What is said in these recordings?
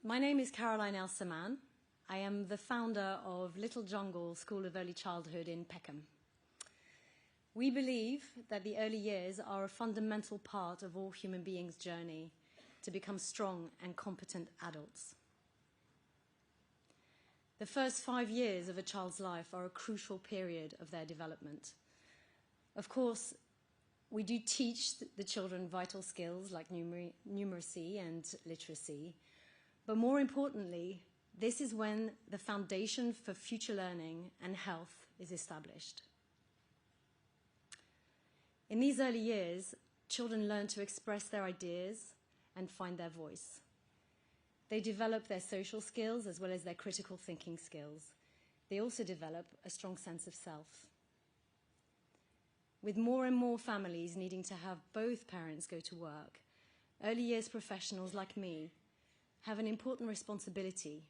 My name is Caroline El-Saman. I am the founder of Little Jungle School of Early Childhood in Peckham. We believe that the early years are a fundamental part of all human beings' journey to become strong and competent adults. The first 5 years of a child's life are a crucial period of their development. Of course, we do teach the children vital skills like numeracy and literacy, but more importantly, this is when the foundation for future learning and health is established. In these early years, children learn to express their ideas and find their voice. They develop their social skills as well as their critical thinking skills. They also develop a strong sense of self. With more and more families needing to have both parents go to work, early years professionals like me have an important responsibility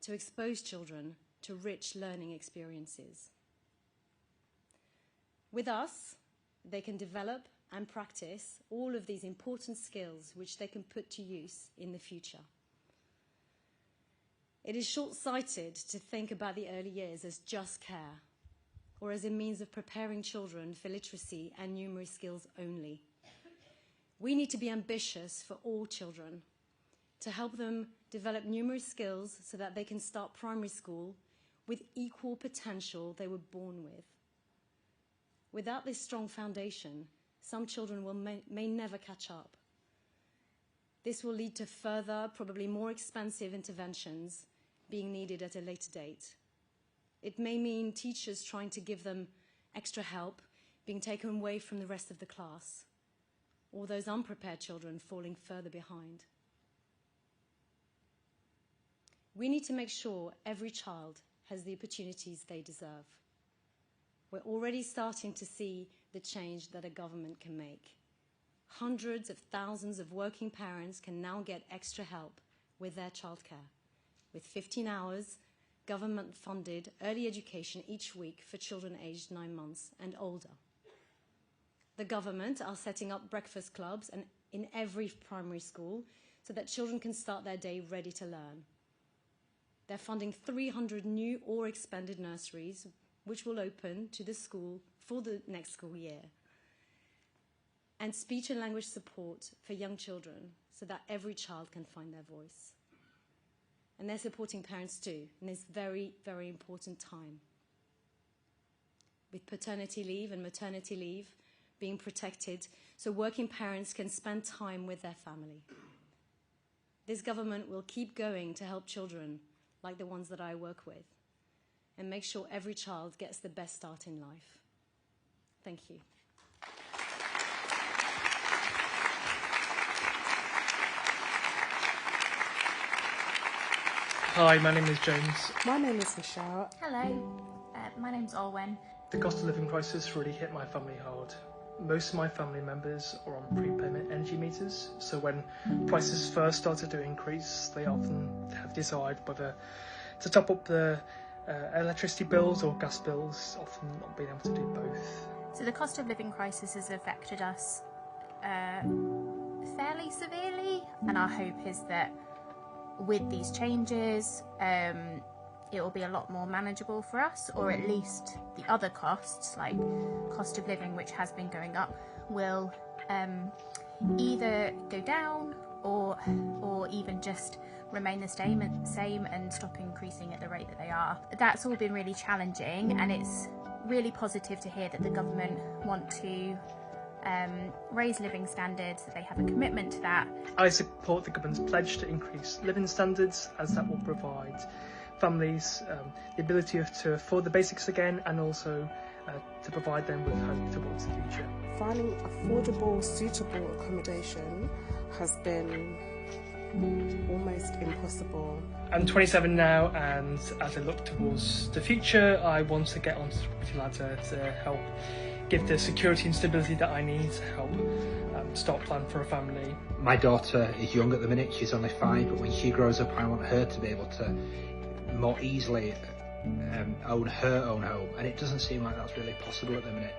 to expose children to rich learning experiences. With us, they can develop and practice all of these important skills which they can put to use in the future. It is short-sighted to think about the early years as just care, or as a means of preparing children for literacy and numeracy skills only. We need to be ambitious for all children, to help them develop numerous skills so that they can start primary school with equal potential they were born with. Without this strong foundation, some children may never catch up. This will lead to further, probably more expensive interventions being needed at a later date. It may mean teachers trying to give them extra help being taken away from the rest of the class, or those unprepared children falling further behind. We need to make sure every child has the opportunities they deserve. We're already starting to see the change that a government can make. Hundreds of thousands of working parents can now get extra help with their childcare, with 15 hours government-funded early education each week for children aged 9 months and older. The government are setting up breakfast clubs in every primary school so that children can start their day ready to learn. They're funding 300 new or expanded nurseries, which will open to the school for the next school year, and speech and language support for young children so that every child can find their voice. And they're supporting parents too in this very, very important time. With paternity leave and maternity leave being protected so working parents can spend time with their family. This government will keep going to help children like the ones that I work with and make sure every child gets the best start in life. Thank you. Hi, my name is James. My name is Michelle. Hello, my name's Olwen. The cost of living crisis really hit my family hard. Most of my family members are on prepayment energy meters, so when prices first started to increase, they often have to decide whether to top up the electricity bills or gas bills, often not being able to do both. So the cost of living crisis has affected us fairly severely, and our hope is that with these changes it will be a lot more manageable for us, or at least the other costs like cost of living, which has been going up, will either go down or even just remain the same and stop increasing at the rate that they are. That's all been really challenging, and it's really positive to hear that the government want to raise living standards, that they have a commitment to that. I support the government's pledge to increase living standards, as that will provide families the ability to afford the basics again, and also to provide them with hope towards the future. Finding affordable, suitable accommodation has been almost impossible. I'm 27 now, and as I look towards the future, I want to get onto the property ladder to help give the security and stability that I need to help start plan for a family. My daughter is young at the minute, she's only 5, but when she grows up I want her to be able to more easily own her own home, and it doesn't seem like that's really possible at the minute.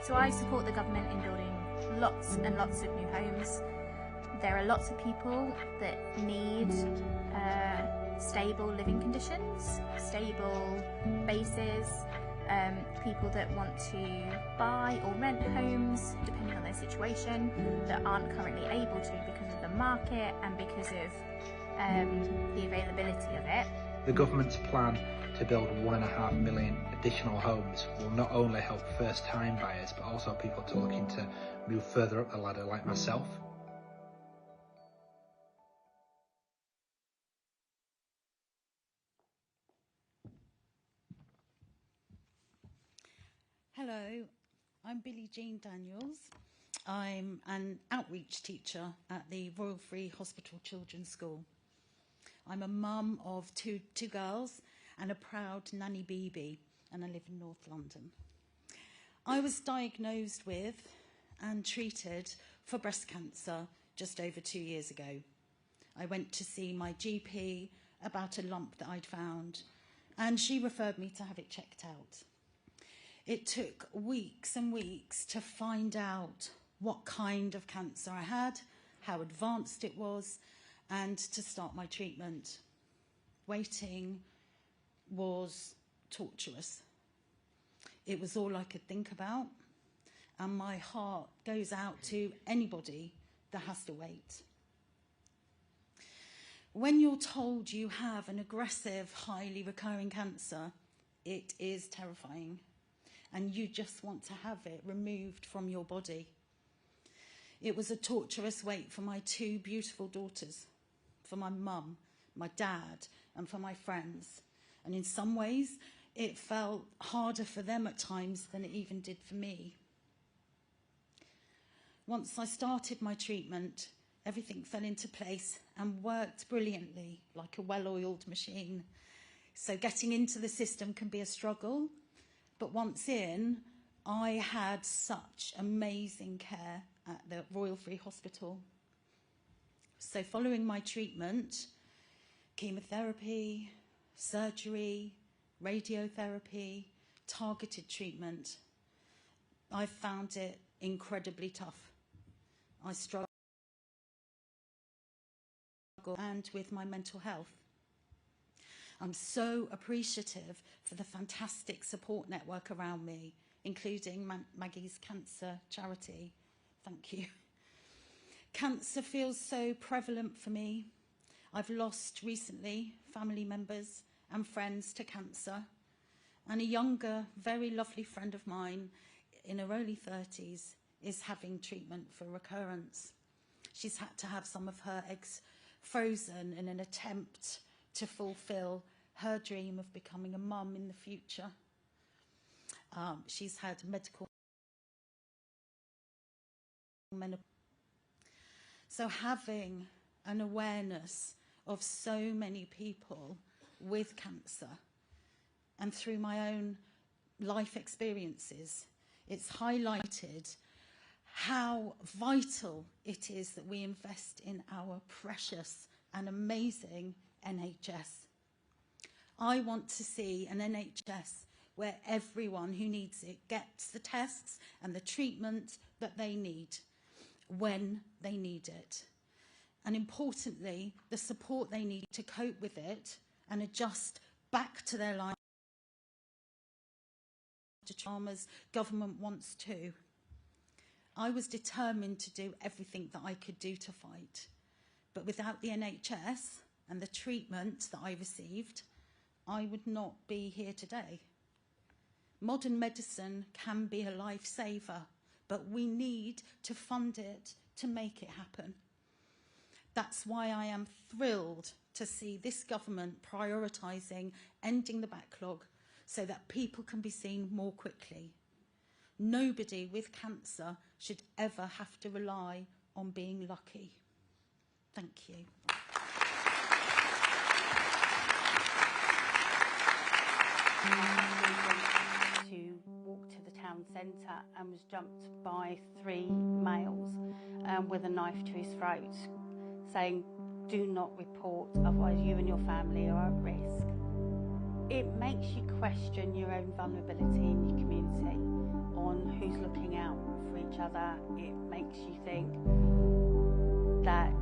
So I support the government in building lots and lots of new homes. There are lots of people that need stable living conditions, stable bases, people that want to buy or rent homes, depending on their situation, that aren't currently able to because of the market and because of the availability of it. The government's plan to build 1.5 million additional homes will not only help first-time buyers, but also people to looking to move further up the ladder like myself. Hello, I'm Billie Jean Daniels. I'm an outreach teacher at the Royal Free Hospital Children's School. I'm a mum of two girls and a proud nanny BB, and I live in North London. I was diagnosed with and treated for breast cancer just over 2 years ago. I went to see my GP about a lump that I'd found, and she referred me to have it checked out. It took weeks and weeks to find out what kind of cancer I had, how advanced it was, and to start my treatment. Waiting was torturous. It was all I could think about, and my heart goes out to anybody that has to wait. When you're told you have an aggressive, highly recurring cancer, it is terrifying, and you just want to have it removed from your body. It was a torturous wait for my two beautiful daughters, for my mum, my dad, and for my friends. And in some ways, it felt harder for them at times than it even did for me. Once I started my treatment, everything fell into place and worked brilliantly, like a well-oiled machine. So getting into the system can be a struggle, but once in, I had such amazing care at the Royal Free Hospital. So following my treatment, chemotherapy, surgery, radiotherapy, targeted treatment, I found it incredibly tough. I struggled and with my mental health. I'm so appreciative for the fantastic support network around me, including Maggie's Cancer Charity. Thank you. Cancer feels so prevalent for me. I've lost recently family members and friends to cancer, and a younger, very lovely friend of mine in her early 30s is having treatment for recurrence. She's had to have some of her eggs frozen in an attempt to fulfill her dream of becoming a mum in the future. She's had medical menopause. So having an awareness of so many people with cancer, and through my own life experiences, it's highlighted how vital it is that we invest in our precious and amazing NHS. I want to see an NHS where everyone who needs it gets the tests and the treatment that they need when they need it. And importantly, the support they need to cope with it and adjust back to their life. Starmer's government wants to. I was determined to do everything that I could do to fight. But without the NHS and the treatment that I received, I would not be here today. Modern medicine can be a lifesaver, but we need to fund it to make it happen. That's why I am thrilled to see this government prioritising ending the backlog so that people can be seen more quickly. Nobody with cancer should ever have to rely on being lucky. Thank you. To walk to the town centre and was jumped by 3 males with a knife to his throat, saying, "Do not report, otherwise you and your family are at risk." It makes you question your own vulnerability in your community, on who's looking out for each other. It makes you think, that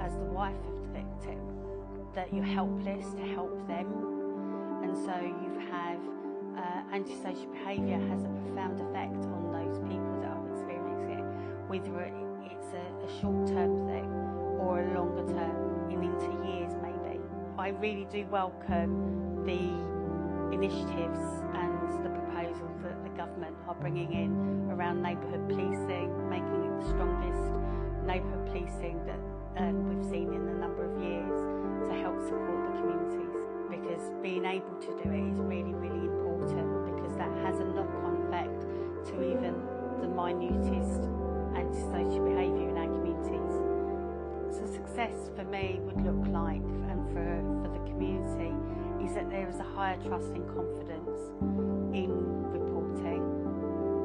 as the wife of the victim, that you're helpless to help them, and so you have antisocial behaviour has a profound effect on those people that are experiencing it, whether it's a short-term thing or a longer term, into years maybe. I really do welcome the initiatives and the proposals that the government are bringing in around neighbourhood policing, making it the strongest neighbourhood policing that we've seen in a number of years to help support the communities, because being able to do it is really, really important, because that has a knock-on effect to even the minutest antisocial behaviour in our communities. So success for me would look like, and for the community, is that there is a higher trust and confidence in reporting,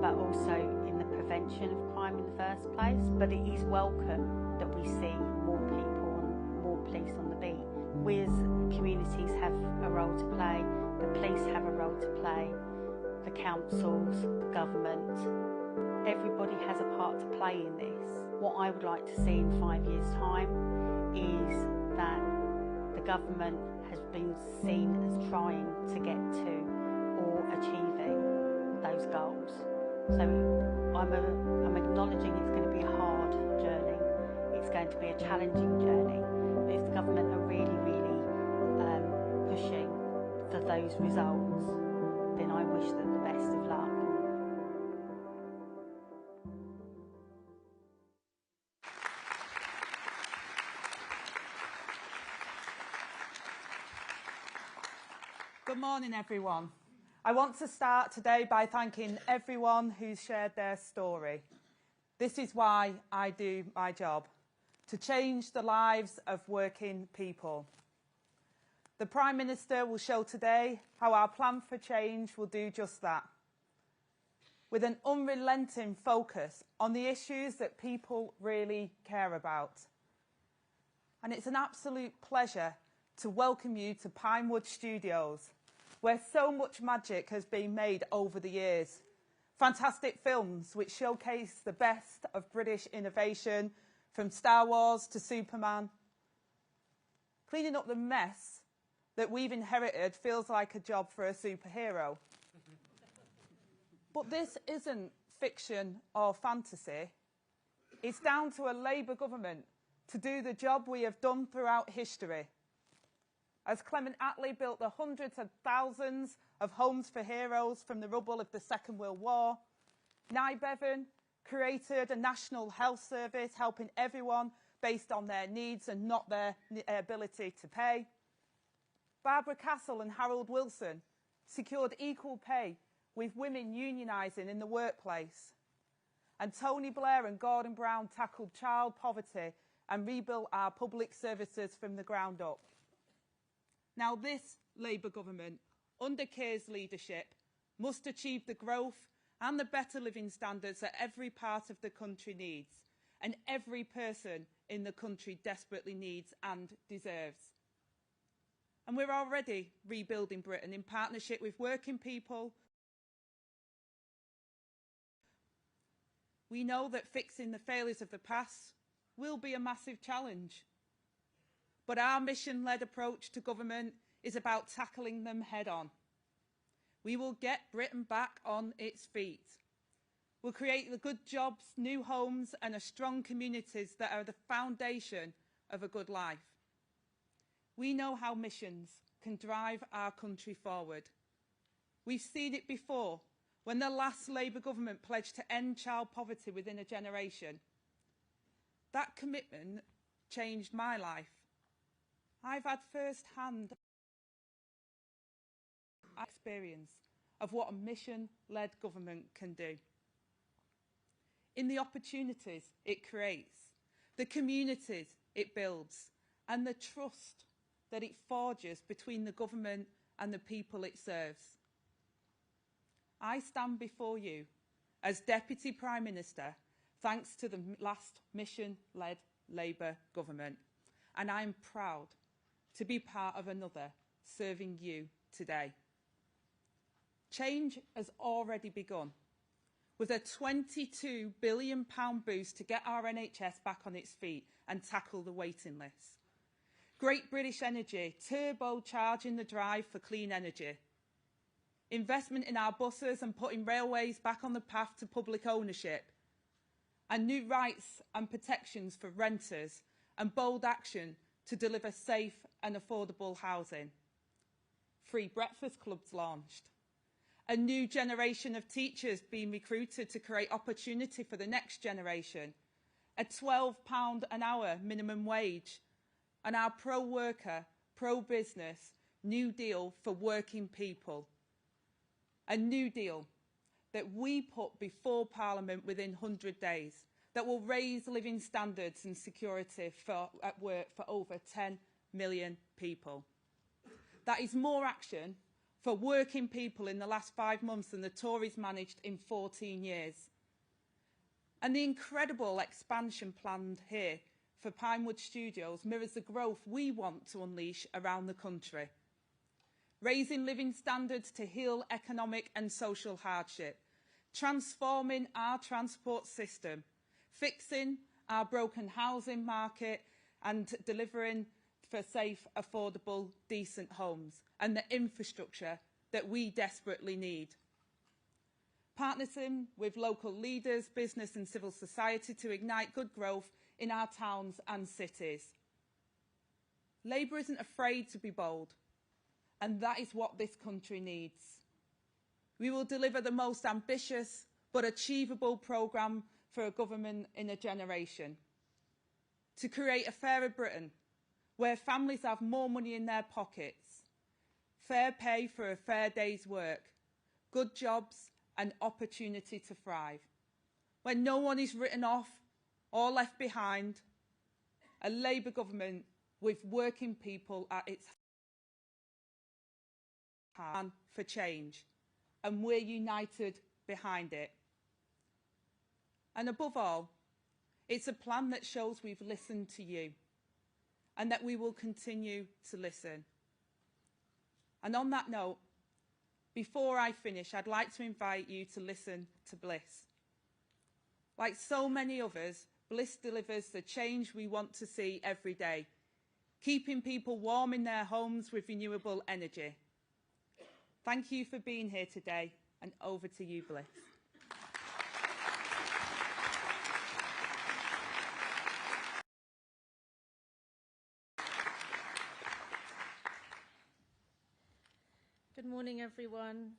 but also in the prevention of crime in the first place. But it is welcome that we see more people and more police on the beat. We as communities have a role to play, the police have a role to play, the councils, the government, everybody has a part to play in this. What I would like to see in 5 years' time is that the government has been seen as trying to get to or achieving those goals. So I'm acknowledging it's going to be a hard journey, it's going to be a challenging journey, but if the government are really, really pushing for those results, then I wish them the best of luck. Good morning, everyone. I want to start today by thanking everyone who's shared their story. This is why I do my job, to change the lives of working people. The Prime Minister will show today how our plan for change will do just that, with an unrelenting focus on the issues that people really care about. And it's an absolute pleasure to welcome you to Pinewood Studios, where so much magic has been made over the years. Fantastic films which showcase the best of British innovation, from Star Wars to Superman. Cleaning up the mess that we've inherited feels like a job for a superhero. But this isn't fiction or fantasy. It's down to a Labour government to do the job we have done throughout history. As Clement Attlee built the hundreds of thousands of homes for heroes from the rubble of the Second World War, Nye Bevan created a national health service helping everyone based on their needs and not their ability to pay. Barbara Castle and Harold Wilson secured equal pay with women unionising in the workplace. And Tony Blair and Gordon Brown tackled child poverty and rebuilt our public services from the ground up. Now this Labour government, under Keir's leadership, must achieve the growth and the better living standards that every part of the country needs, and every person in the country desperately needs and deserves. And we're already rebuilding Britain in partnership with working people. We know that fixing the failures of the past will be a massive challenge. But our mission-led approach to government is about tackling them head-on. We will get Britain back on its feet. We'll create the good jobs, new homes and a strong communities that are the foundation of a good life. We know how missions can drive our country forward. We've seen it before when the last Labour government pledged to end child poverty within a generation. That commitment changed my life. I've had first-hand experience of what a mission-led government can do. In the opportunities it creates, the communities it builds, and the trust that it forges between the government and the people it serves. I stand before you as Deputy Prime Minister thanks to the last mission-led Labour government, and I'm proud to be part of another serving you today. Change has already begun. with a £22 billion boost to get our NHS back on its feet and tackle the waiting lists. Great British Energy, turbocharging the drive for clean energy. Investment in our buses and putting railways back on the path to public ownership. And new rights and protections for renters and bold action to deliver safe and affordable housing. Free breakfast clubs launched. A new generation of teachers being recruited to create opportunity for the next generation. A £12 an hour minimum wage. And our pro-worker, pro-business New Deal for working people. A New Deal that we put before Parliament within 100 days, that will raise living standards and security at work for over 10 million people. That is more action for working people in the last 5 months than the Tories managed in 14 years. And the incredible expansion planned here for Pinewood Studios mirrors the growth we want to unleash around the country. Raising living standards to heal economic and social hardship, transforming our transport system, fixing our broken housing market and delivering for safe, affordable, decent homes and the infrastructure that we desperately need. Partnering with local leaders, business and civil society to ignite good growth in our towns and cities. Labour isn't afraid to be bold, and that is what this country needs. We will deliver the most ambitious but achievable programme for a government in a generation. To create a fairer Britain, where families have more money in their pockets, fair pay for a fair day's work, good jobs and opportunity to thrive, where no one is written off or left behind, a Labour government with working people at its heart for change, and we're united behind it. And above all, it's a plan that shows we've listened to you and that we will continue to listen. And on that note, before I finish, I'd like to invite you to listen to Bliss. Like so many others, Bliss delivers the change we want to see every day, keeping people warm in their homes with renewable energy. Thank you for being here today, and over to you, Bliss. Good morning, everyone.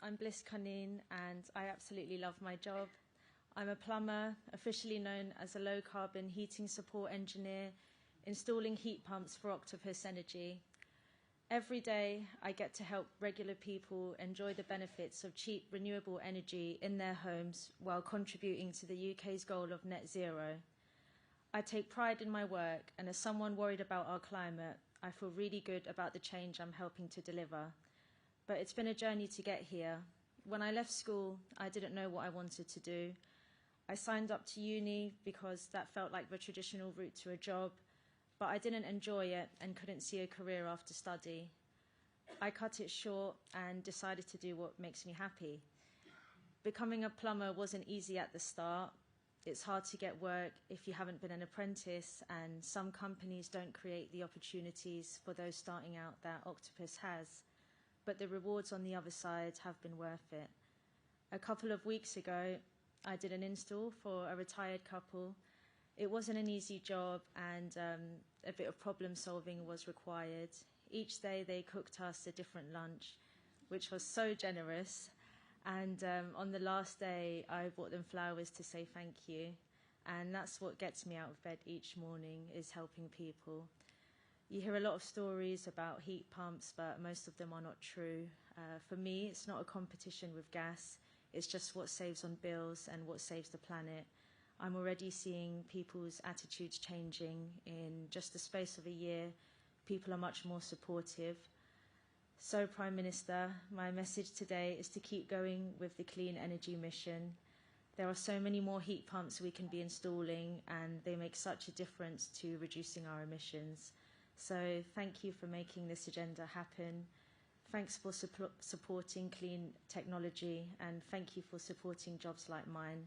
I'm Bliss Cunnin, and I absolutely love my job. I'm a plumber, officially known as a low-carbon heating support engineer, installing heat pumps for Octopus Energy. Every day, I get to help regular people enjoy the benefits of cheap, renewable energy in their homes while contributing to the UK's goal of net zero. I take pride in my work, and as someone worried about our climate, I feel really good about the change I'm helping to deliver. But it's been a journey to get here. When I left school, I didn't know what I wanted to do. I signed up to uni because that felt like the traditional route to a job, but I didn't enjoy it and couldn't see a career after study. I cut it short and decided to do what makes me happy. Becoming a plumber wasn't easy at the start. It's hard to get work if you haven't been an apprentice, and some companies don't create the opportunities for those starting out that Octopus has. But the rewards on the other side have been worth it. A couple of weeks ago, I did an install for a retired couple. It wasn't an easy job, and a bit of problem solving was required. Each day they cooked us a different lunch, which was so generous. And on the last day, I bought them flowers to say thank you. And that's what gets me out of bed each morning, is helping people. You hear a lot of stories about heat pumps, but most of them are not true. For me, it's not a competition with gas. It's just what saves on bills and what saves the planet. I'm already seeing people's attitudes changing. In just the space of a year, people are much more supportive. So, Prime Minister, my message today is to keep going with the clean energy mission. There are so many more heat pumps we can be installing, and they make such a difference to reducing our emissions. So thank you for making this agenda happen. Thanks for supporting clean technology, and thank you for supporting jobs like mine.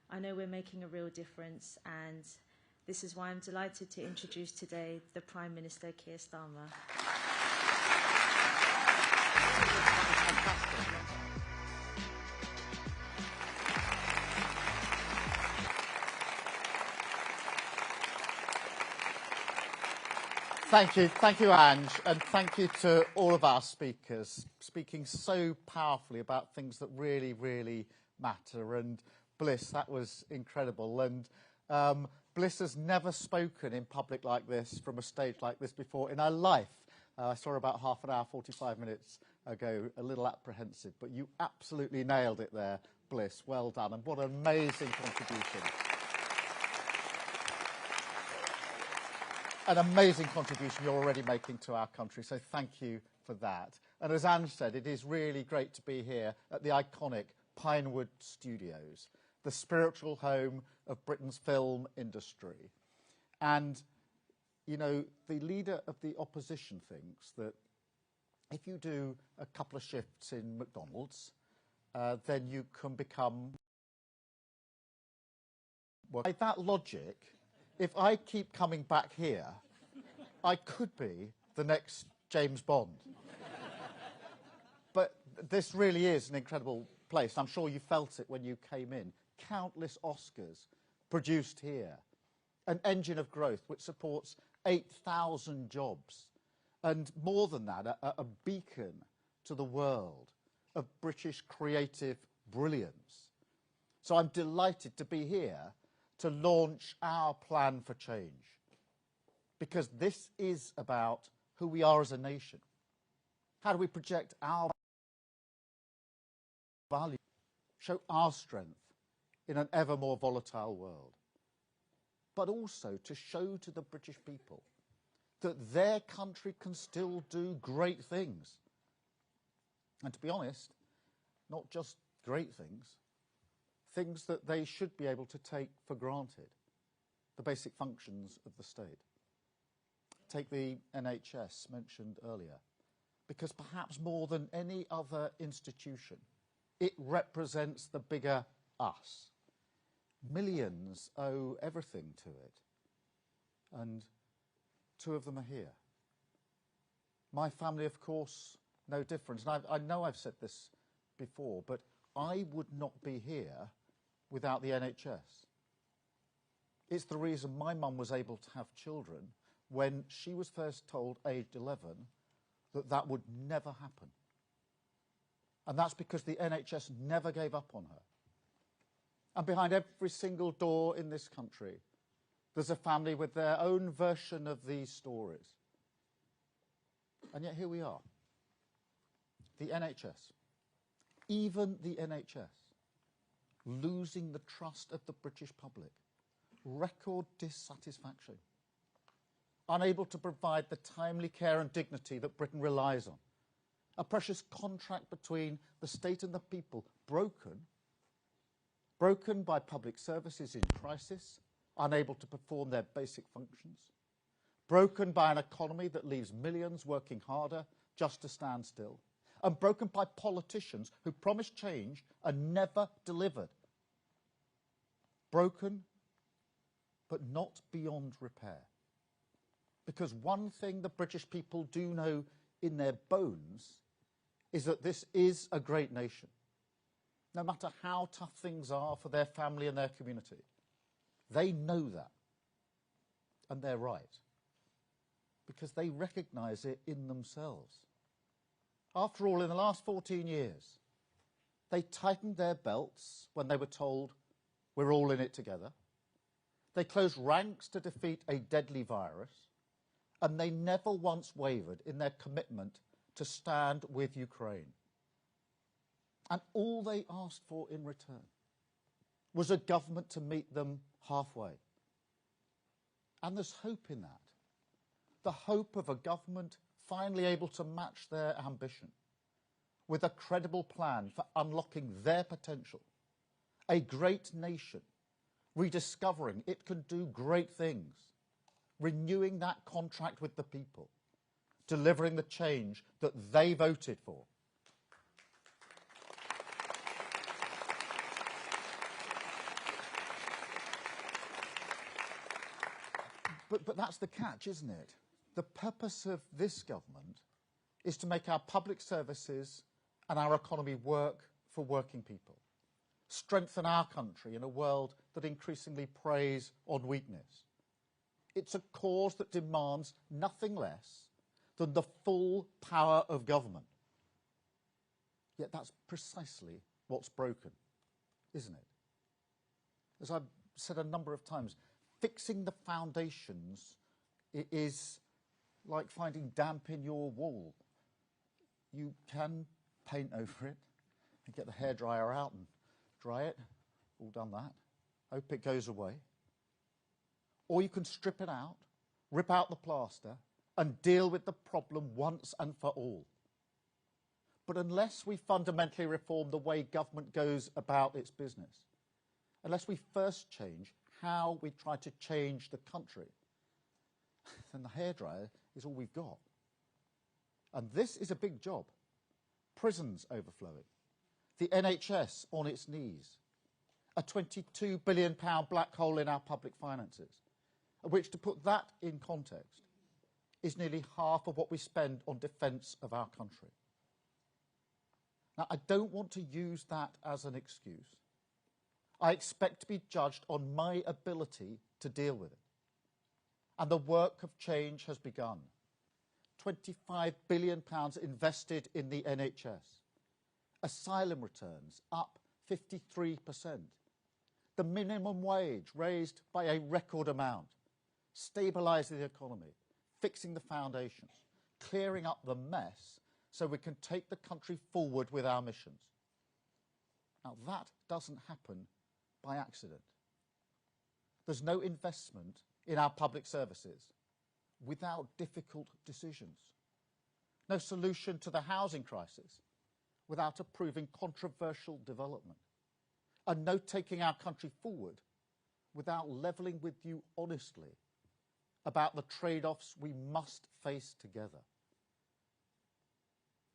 I know we're making a real difference, and this is why I'm delighted to introduce today the Prime Minister Keir Starmer. Thank you, Ange, and thank you to all of our speakers, speaking so powerfully about things that really, really matter. And Bliss, that was incredible. And Bliss has never spoken in public like this, from a stage like this before in her life. I saw her about half an hour, 45 minutes ago, a little apprehensive, but you absolutely nailed it there, Bliss. Well done, and what an amazing contribution. An amazing contribution you're already making to our country, so thank you for that. And as Ange said, it is really great to be here at the iconic Pinewood Studios, the spiritual home of Britain's film industry. And, you know, the leader of the opposition thinks that if you do a couple of shifts in McDonald's, then you can become... Well, by that logic, if I keep coming back here, I could be the next James Bond. But this really is an incredible place. I'm sure you felt it when you came in. Countless Oscars produced here. An engine of growth which supports 8,000 jobs. And more than that, a beacon to the world of British creative brilliance. So I'm delighted to be here to launch our plan for change, because this is about who we are as a nation. How do we project our value, show our strength in an ever more volatile world, but also to show to the British people that their country can still do great things. And to be honest, not just great things, things that they should be able to take for granted, the basic functions of the state. Take the NHS mentioned earlier, because perhaps more than any other institution, it represents the bigger us. Millions owe everything to it, and 2 of them are here. My family, of course, no different. And I know I've said this before, but I would not be here without the NHS. It's the reason my mum was able to have children when she was first told, aged 11, that that would never happen. And that's because the NHS never gave up on her. And behind every single door in this country, there's a family with their own version of these stories. And yet here we are. The NHS, even the NHS, losing the trust of the British public, record dissatisfaction, unable to provide the timely care and dignity that Britain relies on, a precious contract between the state and the people, broken by public services in crisis, unable to perform their basic functions, broken by an economy that leaves millions working harder just to stand still, and broken by politicians who promised change and never delivered. Broken, but not beyond repair. Because one thing the British people do know in their bones is that this is a great nation. No matter how tough things are for their family and their community, they know that. And they're right. Because they recognise it in themselves. After all, in the last 14 years, they tightened their belts when they were told, we're all in it together. They closed ranks to defeat a deadly virus. And they never once wavered in their commitment to stand with Ukraine. And all they asked for in return was a government to meet them halfway. And there's hope in that. The hope of a government finally able to match their ambition with a credible plan for unlocking their potential. A great nation, rediscovering it can do great things, renewing that contract with the people, delivering the change that they voted for. But that's the catch, isn't it? The purpose of this government is to make our public services and our economy work for working people, strengthen our country in a world that increasingly preys on weakness. It's a cause that demands nothing less than the full power of government. Yet that's precisely what's broken, isn't it? As I've said a number of times, fixing the foundations is like finding damp in your wall. You can paint over it and get the hairdryer out and dry it. All done that. Hope it goes away. Or you can strip it out, rip out the plaster, and deal with the problem once and for all. But unless we fundamentally reform the way government goes about its business, unless we first change how we try to change the country, then the hairdryer is all we've got. And this is a big job. Prisons overflowing, the NHS on its knees, a £22 billion black hole in our public finances, which, to put that in context, is nearly half of what we spend on defence of our country. Now, I don't want to use that as an excuse. I expect to be judged on my ability to deal with it. And the work of change has begun. £25 billion invested in the NHS. Asylum returns up 53%. The minimum wage raised by a record amount. Stabilising the economy, fixing the foundations, clearing up the mess so we can take the country forward with our missions. Now, that doesn't happen by accident. There's no investment in our public services without difficult decisions. No solution to the housing crisis without approving controversial development. And no taking our country forward without levelling with you honestly about the trade-offs we must face together.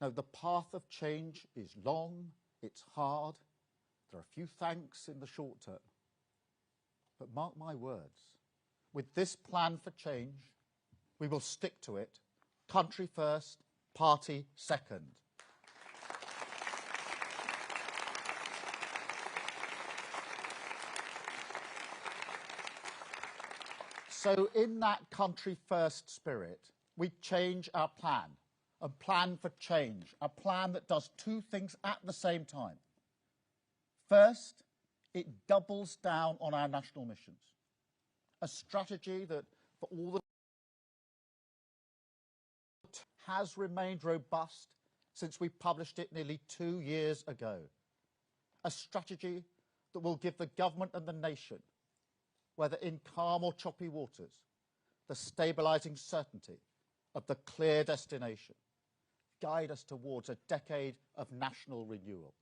Now, the path of change is long, it's hard, there are a few thanks in the short term. But mark my words, with this plan for change, we will stick to it, country first, party second. So in that country first spirit, we change our plan, a plan for change, a plan that does two things at the same time. First, it doubles down on our national missions, a strategy that, for all the has remained robust since we published it nearly 2 years ago, a strategy that will give the government and the nation, whether in calm or choppy waters, the stabilising certainty of the clear destination, guide us towards a decade of national renewal.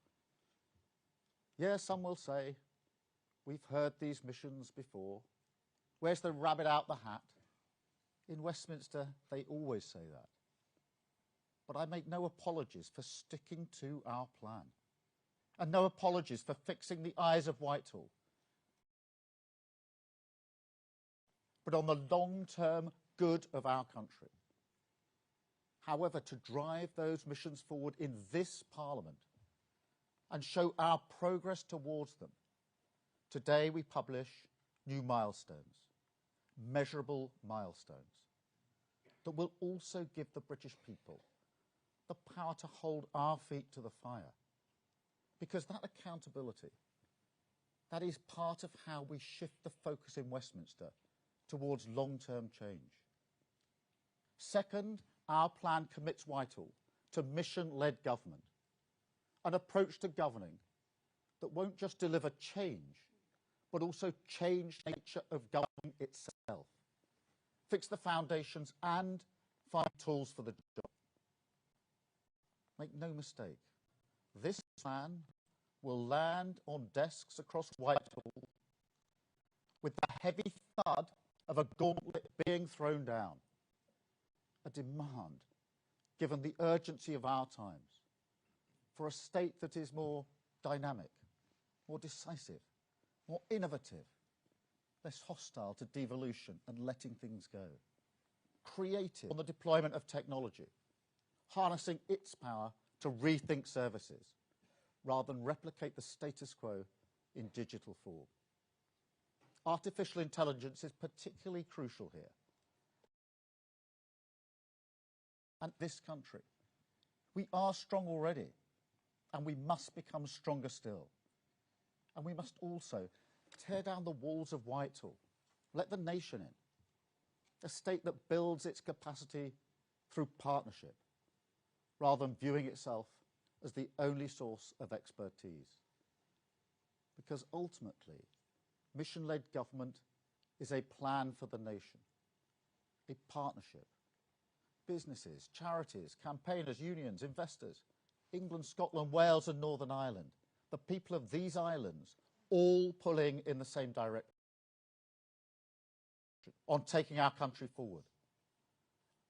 Yes, some will say, we've heard these missions before. Where's the rabbit out the hat? In Westminster, they always say that. But I make no apologies for sticking to our plan, and no apologies for fixing the eyes of Whitehall, but on the long-term good of our country. However, to drive those missions forward in this Parliament and show our progress towards them, today we publish new milestones, measurable milestones, that will also give the British people the power to hold our feet to the fire. Because that accountability, that is part of how we shift the focus in Westminster towards long-term change. Second, our plan commits Whitehall to mission-led government, an approach to governing that won't just deliver change, but also change the nature of governing itself, fix the foundations and find tools for the job. Make no mistake, this plan will land on desks across Whitehall with the heavy thud of a gauntlet being thrown down. A demand given the urgency of our times, for a state that is more dynamic, more decisive, more innovative, less hostile to devolution and letting things go, creative on the deployment of technology, harnessing its power to rethink services rather than replicate the status quo in digital form. Artificial intelligence is particularly crucial here. And this country, we are strong already, and we must become stronger still. And we must also tear down the walls of Whitehall, let the nation in, a state that builds its capacity through partnership, rather than viewing itself as the only source of expertise. Because ultimately, mission-led government is a plan for the nation, a partnership. Businesses, charities, campaigners, unions, investors, England, Scotland, Wales and Northern Ireland, the people of these islands, all pulling in the same direction on taking our country forward.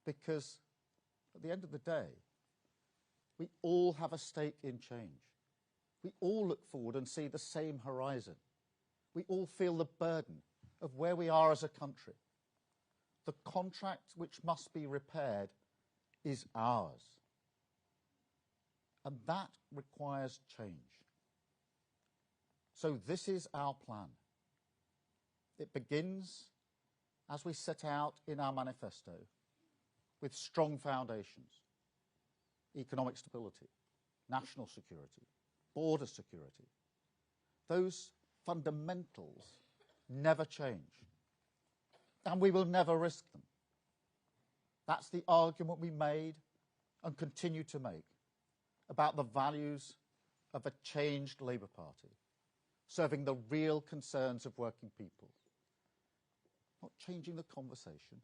Because at the end of the day, we all have a stake in change. We all look forward and see the same horizon. We all feel the burden of where we are as a country. The contract which must be repaired is ours. And that requires change. So this is our plan. It begins, as we set out in our manifesto, with strong foundations: economic stability, national security, border security. Those fundamentals never change, and we will never risk them. That's the argument we made and continue to make about the values of a changed Labour Party, serving the real concerns of working people. Not changing the conversation,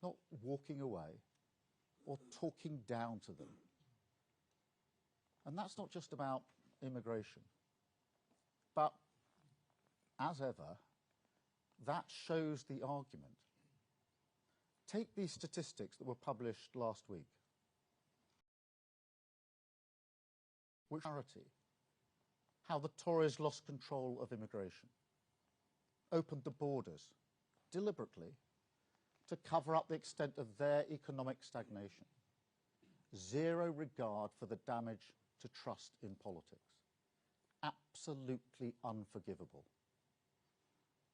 not walking away or talking down to them. And that's not just about immigration. But, as ever, that shows the argument. Take these statistics that were published last week. With clarity, how the Tories lost control of immigration, opened the borders deliberately to cover up the extent of their economic stagnation. Zero regard for the damage to trust in politics. Absolutely unforgivable.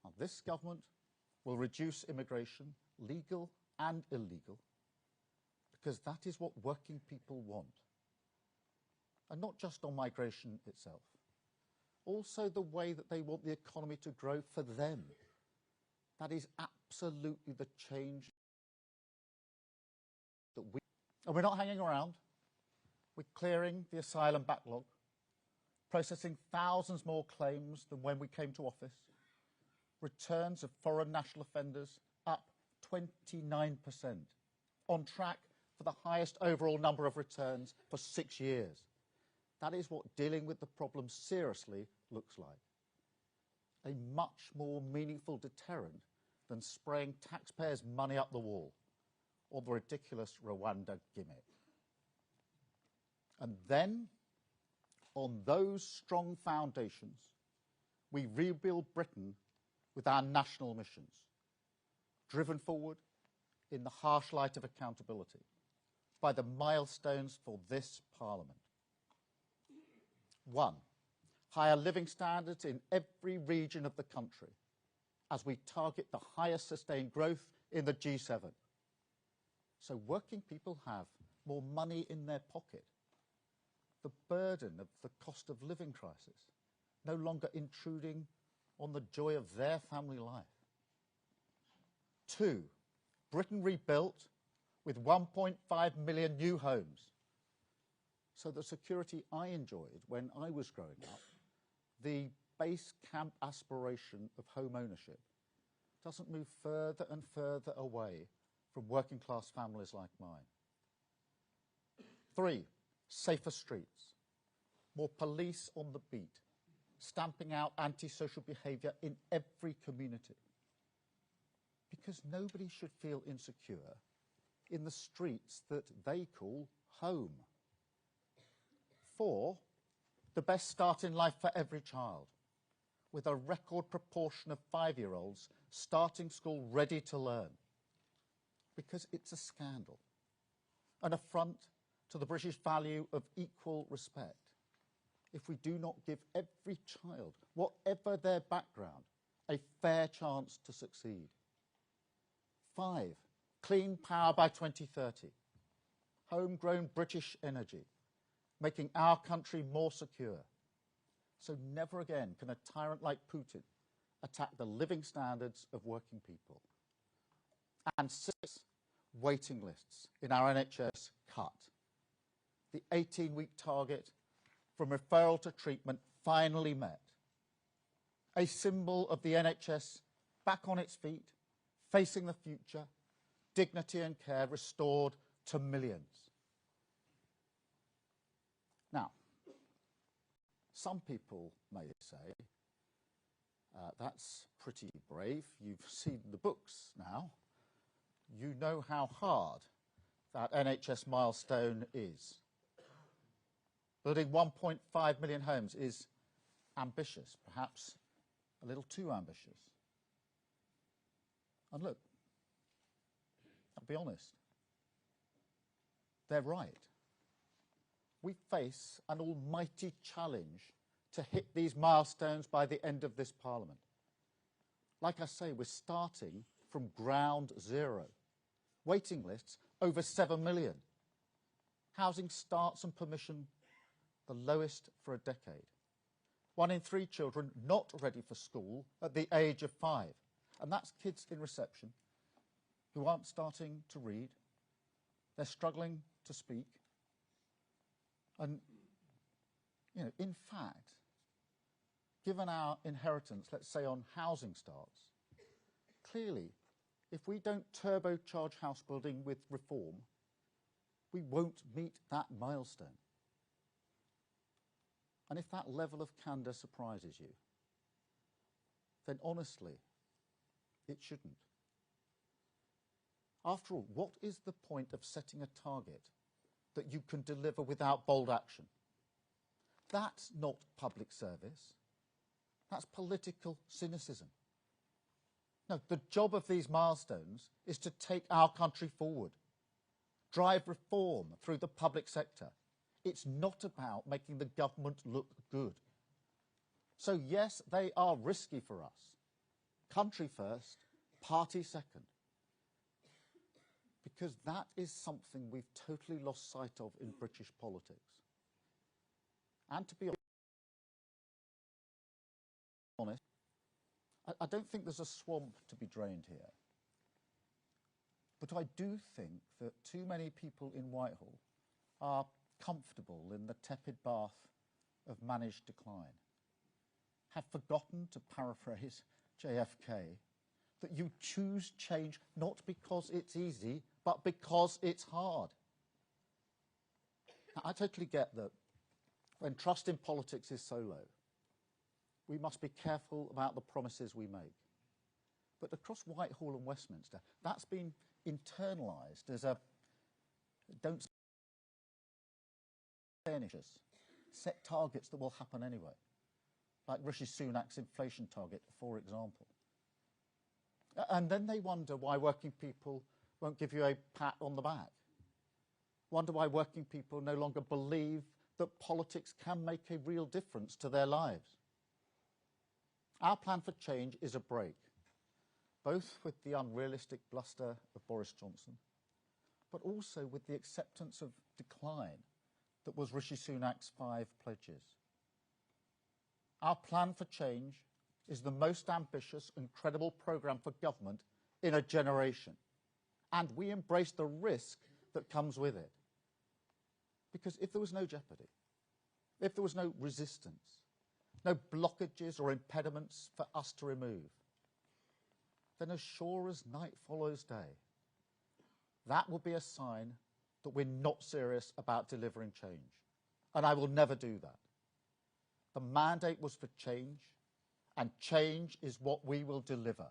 Now, this government will reduce immigration, legal and illegal, because that is what working people want. And not just on migration itself, also the way that they want the economy to grow for them. That is absolutely the change that we... And we're not hanging around. We're clearing the asylum backlog, processing thousands more claims than when we came to office, returns of foreign national offenders up 29%, on track for the highest overall number of returns for 6 years. That is what dealing with the problem seriously looks like. A much more meaningful deterrent than spraying taxpayers' money up the wall or the ridiculous Rwanda gimmick. And then, on those strong foundations, we rebuild Britain with our national missions, driven forward in the harsh light of accountability by the milestones for this Parliament. 1, higher living standards in every region of the country as we target the highest sustained growth in the G7. So working people have more money in their pocket. The burden of the cost of living crisis no longer intruding on the joy of their family life. 2, Britain rebuilt with 1.5 million new homes. So the security I enjoyed when I was growing up, the base camp aspiration of home ownership, doesn't move further and further away from working class families like mine. 3, safer streets, more police on the beat, stamping out antisocial behaviour in every community. Because nobody should feel insecure in the streets that they call home. 4, the best start in life for every child, with a record proportion of 5-year-olds starting school ready to learn. Because it's a scandal, an affront to the British value of equal respect, if we do not give every child, whatever their background, a fair chance to succeed. 5, clean power by 2030, homegrown British energy, making our country more secure. So never again can a tyrant like Putin attack the living standards of working people. And 6, waiting lists in our NHS cut. The 18-week target from referral to treatment finally met. A symbol of the NHS back on its feet, facing the future, dignity and care restored to millions. Now, some people may say, that's pretty brave. You've seen the books now. You know how hard that NHS milestone is. Building 1.5 million homes is ambitious, perhaps a little too ambitious. And look, I'll be honest, they're right. We face an almighty challenge to hit these milestones by the end of this Parliament. Like I say, we're starting from ground zero. Waiting lists over 7 million. Housing starts and permission the lowest for a decade. 1 in 3 children not ready for school at the age of 5. And that's kids in reception who aren't starting to read. They're struggling to speak. And, you know, in fact, given our inheritance, let's say on housing starts, clearly, if we don't turbocharge house building with reform, we won't meet that milestone. And if that level of candour surprises you, then honestly, it shouldn't. After all, what is the point of setting a target that you can deliver without bold action? That's not public service. That's political cynicism. No, the job of these milestones is to take our country forward, drive reform through the public sector. It's not about making the government look good. So yes, they are risky for us. Country first, party second. Because that is something we've totally lost sight of in British politics. And to be honest, I don't think there's a swamp to be drained here. But I do think that too many people in Whitehall are comfortable in the tepid bath of managed decline, have forgotten, to paraphrase JFK, that you choose change not because it's easy, but because it's hard. Now, I totally get that when trust in politics is so low, we must be careful about the promises we make. But across Whitehall and Westminster, that's been internalised as a don't say anything, set targets that will happen anyway, like Rishi Sunak's inflation target, for example. And then they wonder why working people won't give you a pat on the back. Wonder why working people no longer believe that politics can make a real difference to their lives. Our plan for change is a break, both with the unrealistic bluster of Boris Johnson, but also with the acceptance of decline that was Rishi Sunak's 5 pledges. Our plan for change is the most ambitious and credible programme for government in a generation, and we embrace the risk that comes with it. Because if there was no jeopardy, if there was no resistance, no blockages or impediments for us to remove, then as sure as night follows day, that will be a sign that we're not serious about delivering change. And I will never do that. The mandate was for change, and change is what we will deliver.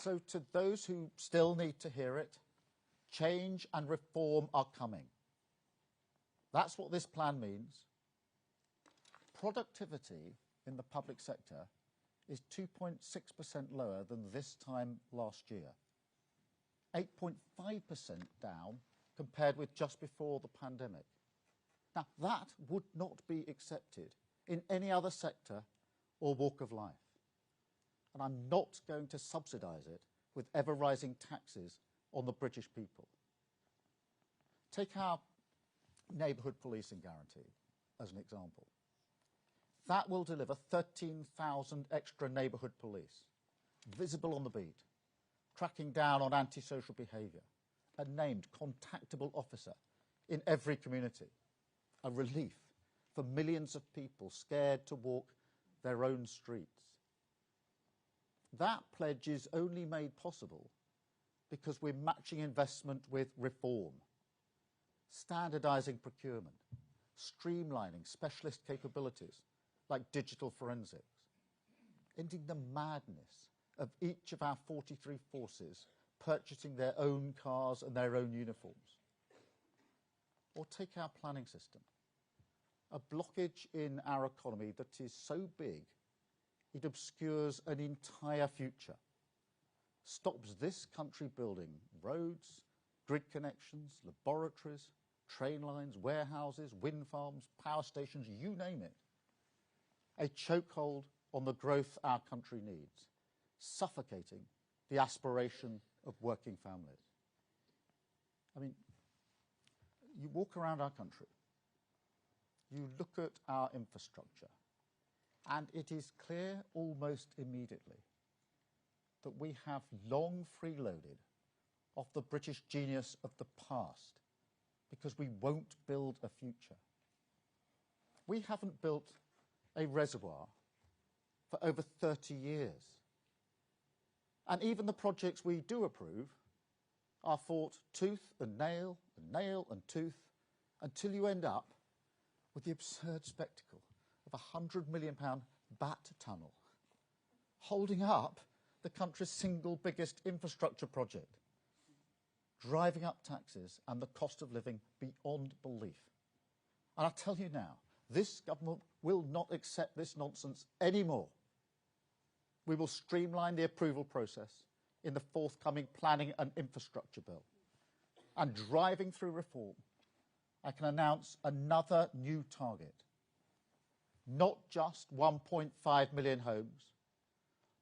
So to those who still need to hear it, change and reform are coming. That's what this plan means. Productivity in the public sector is 2.6% lower than this time last year, 8.5% down compared with just before the pandemic. Now, that would not be accepted in any other sector or walk of life. And I'm not going to subsidise it with ever-rising taxes on the British people. Take our neighbourhood policing guarantee as an example. That will deliver 13,000 extra neighbourhood police, visible on the beat, cracking down on antisocial behaviour, a named contactable officer in every community, a relief for millions of people scared to walk their own streets. That pledge is only made possible because we're matching investment with reform, standardising procurement, streamlining specialist capabilities like digital forensics, ending the madness of each of our 43 forces purchasing their own cars and their own uniforms. Or take our planning system, a blockage in our economy that is so big it obscures an entire future, stops this country building roads, grid connections, laboratories, train lines, warehouses, wind farms, power stations, you name it. A chokehold on the growth our country needs, suffocating the aspiration of working families. I mean, you walk around our country, you look at our infrastructure, and it is clear almost immediately that we have long freeloaded off the British genius of the past because we won't build a future. We haven't built a reservoir for over 30 years. And even the projects we do approve are fought tooth and nail and tooth until you end up with the absurd spectacle of a £100 million bat tunnel holding up the country's single biggest infrastructure project, driving up taxes and the cost of living beyond belief. And I tell you now, this government will not accept this nonsense anymore. We will streamline the approval process in the forthcoming planning and infrastructure bill. And driving through reform, I can announce another new target. Not just 1.5 million homes,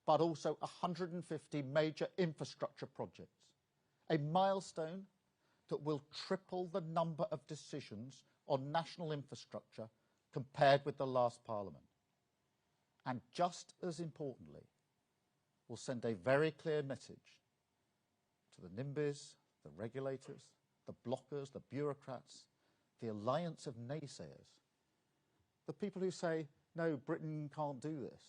but also 150 major infrastructure projects. A milestone that will triple the number of decisions on national infrastructure compared with the last Parliament. And just as importantly, will send a very clear message to the NIMBYs, the regulators, the blockers, the bureaucrats, the alliance of naysayers, the people who say, no, Britain can't do this.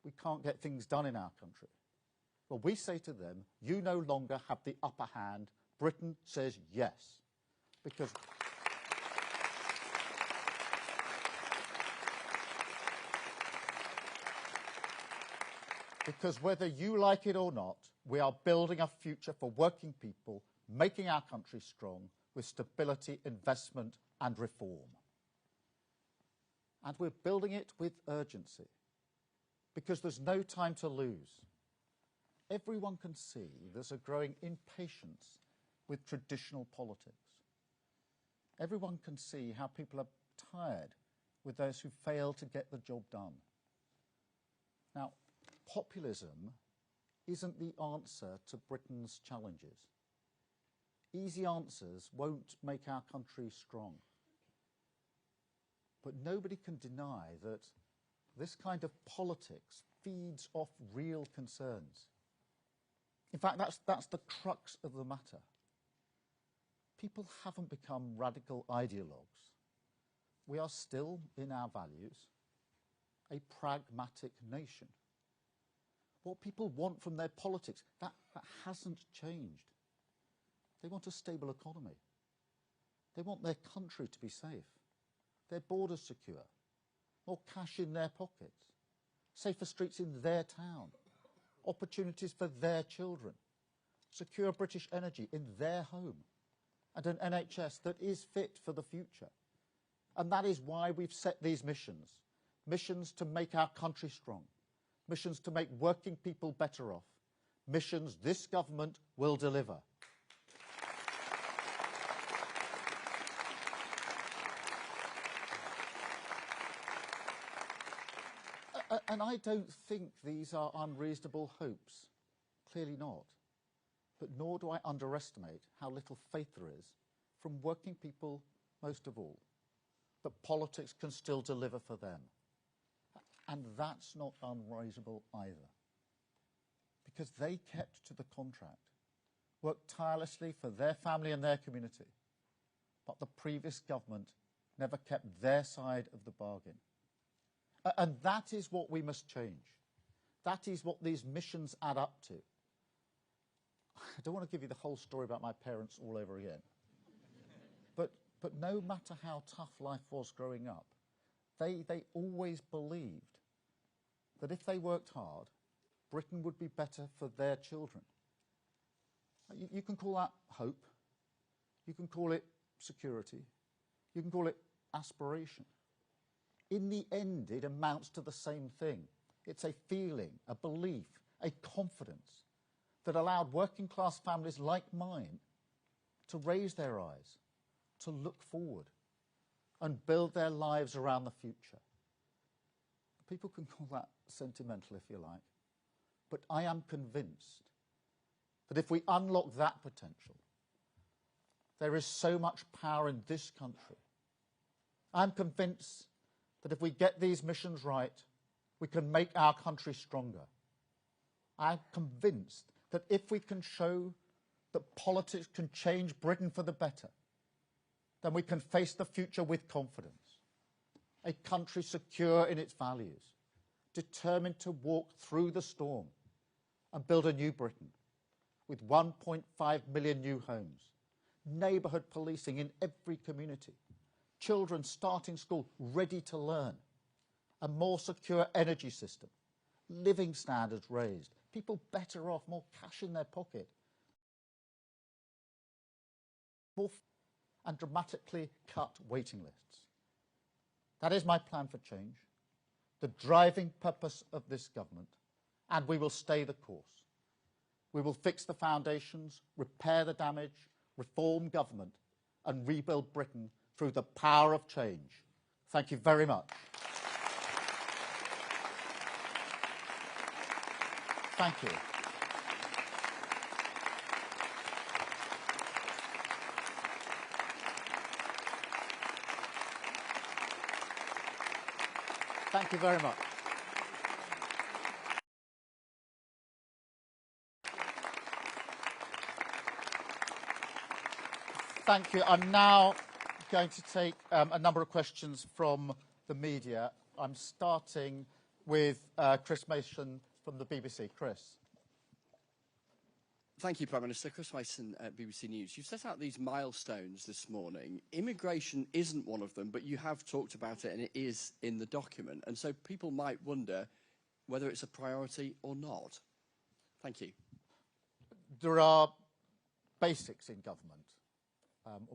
We can't get things done in our country. Well, we say to them, you no longer have the upper hand. Britain says yes. Because whether you like it or not, we are building a future for working people, making our country strong with stability, investment and reform. And we're building it with urgency because there's no time to lose. Everyone can see there's a growing impatience with traditional politics. Everyone can see how people are tired with those who fail to get the job done. Now, populism isn't the answer to Britain's challenges. Easy answers won't make our country strong. But nobody can deny that this kind of politics feeds off real concerns. In fact, that's the crux of the matter. People haven't become radical ideologues. We are still, in our values, a pragmatic nation. What people want from their politics, that hasn't changed. They want a stable economy. They want their country to be safe, their borders secure, more cash in their pockets, safer streets in their town, opportunities for their children, secure British energy in their home, and an NHS that is fit for the future. And that is why we've set these missions. Missions to make our country strong. Missions to make working people better off. Missions this government will deliver. And I don't think these are unreasonable hopes. Clearly not. But nor do I underestimate how little faith there is from working people most of all, that politics can still deliver for them. And that's not unreasonable either. Because they kept to the contract, worked tirelessly for their family and their community. But the previous government never kept their side of the bargain. And that is what we must change. That is what these missions add up to. I don't want to give you the whole story about my parents all over again. But no matter how tough life was growing up, they always believed that if they worked hard, Britain would be better for their children. You can call that hope. You can call it security. You can call it aspiration. In the end, it amounts to the same thing. It's a feeling, a belief, a confidence that allowed working class families like mine to raise their eyes, to look forward and build their lives around the future. People can call that sentimental if you like, but I am convinced that if we unlock that potential, there is so much power in this country. I'm convinced that if we get these missions right, we can make our country stronger. I'm convinced that if we can show that politics can change Britain for the better, then we can face the future with confidence. A country secure in its values, determined to walk through the storm and build a new Britain with 1.5 million new homes, neighbourhood policing in every community, children starting school ready to learn, a more secure energy system, living standards raised, people better off, more cash in their pocket, and dramatically cut waiting lists. That is my plan for change, the driving purpose of this government, and we will stay the course. We will fix the foundations, repair the damage, reform government, and rebuild Britain through the power of change. Thank you very much. Thank you. Thank you very much. Thank you. I'm now going to take a number of questions from the media. I'm starting with Chris Mason from the BBC. Chris. Thank you, Prime Minister. Chris Mason at BBC News. You've set out these milestones this morning. Immigration isn't one of them, but you have talked about it and it is in the document. And so people might wonder whether it's a priority or not. Thank you. There are basics in government.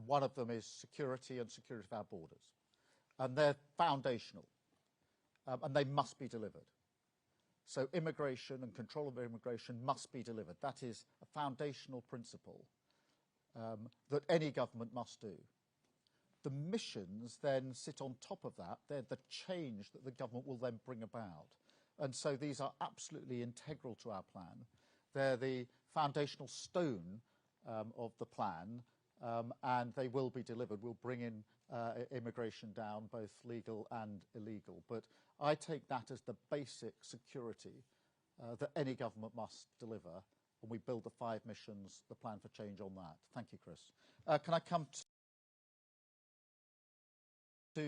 One of them is security and security of our borders. And they're foundational. And they must be delivered. So immigration and control of immigration must be delivered. That is a foundational principle that any government must do. The missions then sit on top of that. They're the change that the government will then bring about. And so these are absolutely integral to our plan. They're the foundational stone of the plan, and they will be delivered. We'll bring in immigration down, both legal and illegal. But I take that as the basic security that any government must deliver, and we build the 5 missions, the plan for change on that. Thank you, Chris. Can I come to...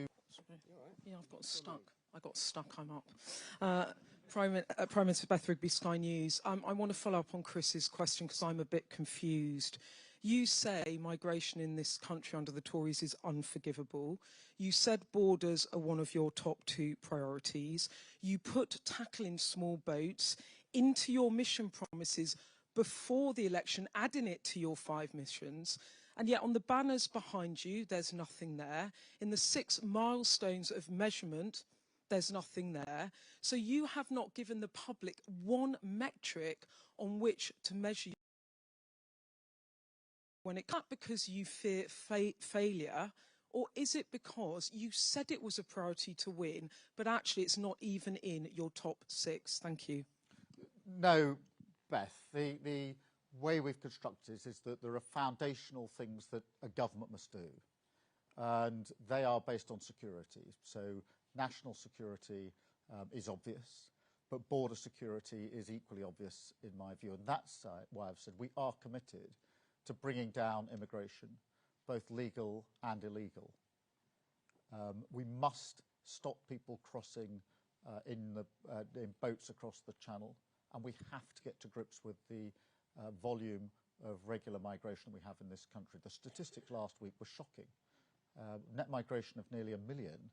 Yeah, I've got stuck. I got stuck, I'm up. Prime Minister Beth Rigby, Sky News. I want to follow up on Chris's question because I'm a bit confused. You say migration in this country under the Tories is unforgivable. You said borders are one of your top 2 priorities. You put tackling small boats into your mission promises before the election, adding it to your 5 missions. And yet on the banners behind you, there's nothing there. In the 6 milestones of measurement, there's nothing there. So you have not given the public one metric on which to measure when it comes, because you fear failure, or is it because you said it was a priority to win, but actually it's not even in your top 6? Thank you. No, Beth. The way we've constructed this is that there are foundational things that a government must do, and they are based on security. So national security is obvious, but border security is equally obvious in my view, and that's why I've said we are committed to bringing down immigration, both legal and illegal. We must stop people crossing in boats across the Channel, and we have to get to grips with the volume of regular migration we have in this country. The statistics last week were shocking. Net migration of nearly 1 million,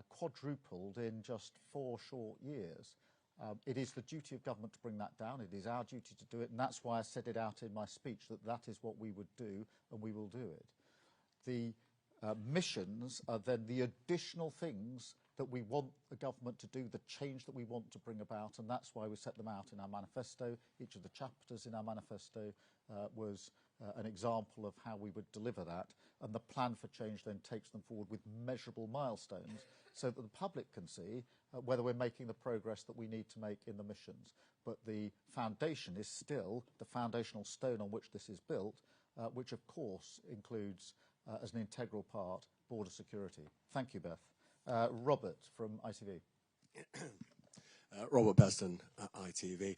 quadrupled in just 4 short years. It is the duty of government to bring that down. It is our duty to do it, and that's why I said it out in my speech, that that is what we would do, and we will do it. The missions are then the additional things that we want the government to do, the change that we want to bring about, and that's why we set them out in our manifesto. Each of the chapters in our manifesto was an example of how we would deliver that, and the plan for change then takes them forward with measurable milestones so that the public can see whether we're making the progress that we need to make in the missions. But the foundation is still the foundational stone on which this is built, which of course includes as an integral part border security. Thank you, Beth. Robert from ITV. Robert Beston at ITV.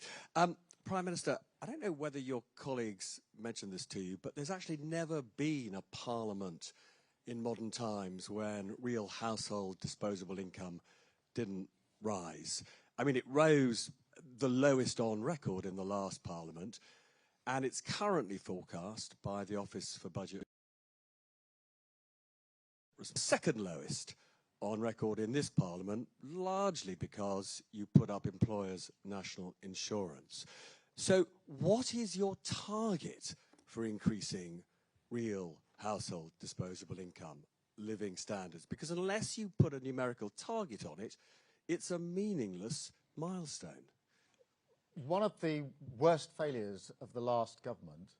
Prime Minister, I don't know whether your colleagues mentioned this to you, but there's actually never been a parliament in modern times when real household disposable income didn't rise. I mean, it rose the lowest on record in the last parliament, and it's currently forecast by the Office for Budget second lowest on record in this parliament, largely because you put up employers' national insurance. So what is your target for increasing real household disposable income, living standards? Because unless you put a numerical target on it, it's a meaningless milestone. One of the worst failures of the last government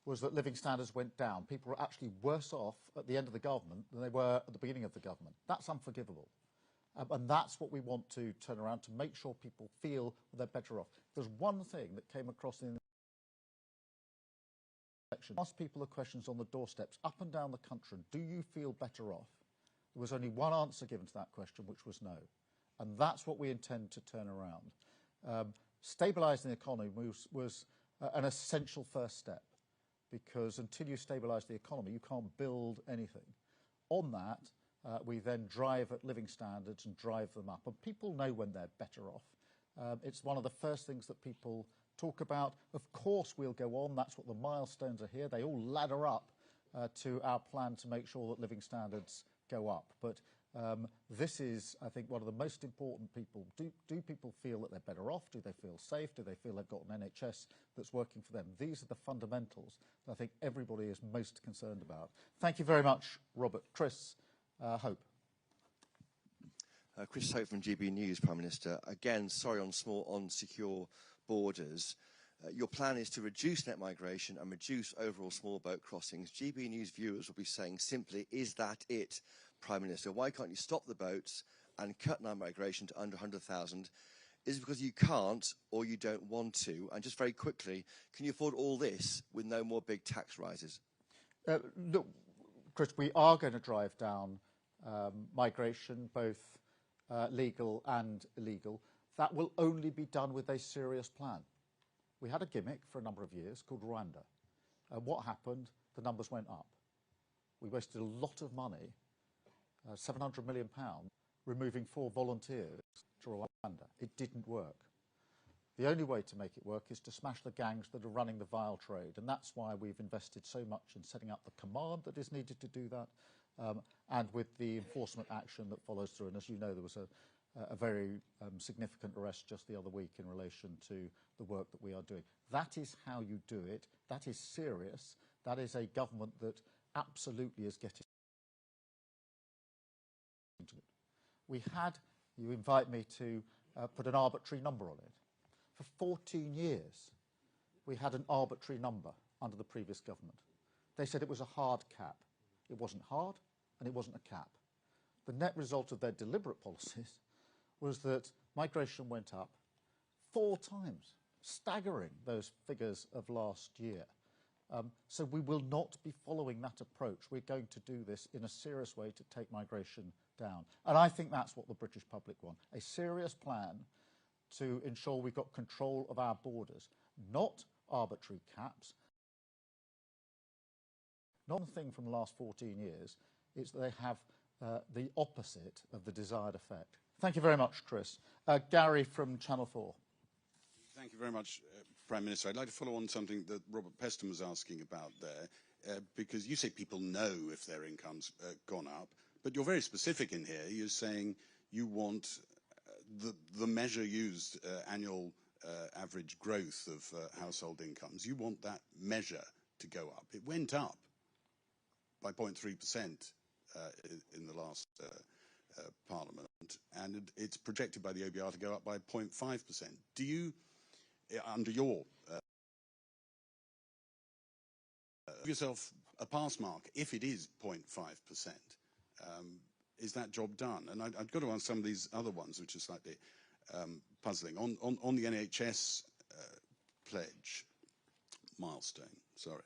was that living standards went down. People were actually worse off at the end of the government than they were at the beginning of the government. That's unforgivable. And that's what we want to turn around, to make sure people feel they're better off. There's one thing that came across in the election. Ask people the questions on the doorsteps up and down the country, do you feel better off? There was only one answer given to that question, which was no. And that's what we intend to turn around. Stabilising the economy was an essential first step, because until you stabilise the economy, you can't build anything. On that, we then drive at living standards and drive them up. And people know when they're better off. It's one of the first things that people talk about. Of course, we'll go on. That's what the milestones are here. They all ladder up to our plan to make sure that living standards go up. But this is, I think, one of the most important people. Do people feel that they're better off? Do they feel safe? Do they feel they've got an NHS that's working for them? These are the fundamentals that I think everybody is most concerned about. Thank you very much, Robert. Chris Hope. Chris Hope from GB News, Prime Minister. Again, sorry on secure borders. Your plan is to reduce net migration and reduce overall small boat crossings. GB News viewers will be saying simply, is that it, Prime Minister? Why can't you stop the boats and cut net migration to under 100,000? Is it because you can't or you don't want to? And just very quickly, can you afford all this with no more big tax rises? Look, Chris, we are going to drive down migration, both legal and illegal. That will only be done with a serious plan. We had a gimmick for a number of years called Rwanda. What happened? The numbers went up. We wasted a lot of money, £700 million, removing 4 volunteers to Rwanda. It didn't work. The only way to make it work is to smash the gangs that are running the vile trade, and that's why we've invested so much in setting up the command that is needed to do that, and with the enforcement action that follows through. And as you know, there was a very significant arrest just the other week in relation to the work that we are doing. That is how you do it. That is serious. That is a government that absolutely is getting into it. We had, you invite me to put an arbitrary number on it. For 14 years, we had an arbitrary number under the previous government. They said it was a hard cap. It wasn't hard, and it wasn't a cap. The net result of their deliberate policies was that migration went up 4 times, staggering those figures of last year. So we will not be following that approach. We're going to do this in a serious way to take migration down. And I think that's what the British public want, a serious plan to ensure we've got control of our borders, not arbitrary caps. One thing from the last 14 years is that they have the opposite of the desired effect. Thank you very much, Chris. Gary from Channel 4. Thank you very much, Prime Minister. I'd like to follow on something that Robert Peston was asking about there, because you say people know if their income's gone up, but you're very specific in here. You're saying you want the measure used, annual average growth of household incomes. You want that measure to go up. It went up by 0.3% in the last Parliament, and it's projected by the OBR to go up by 0.5%. Do you, under your give yourself a pass mark if it is 0.5%? Is that job done? And I've got to ask some of these other ones, which are slightly puzzling. On the NHS pledge milestone, sorry.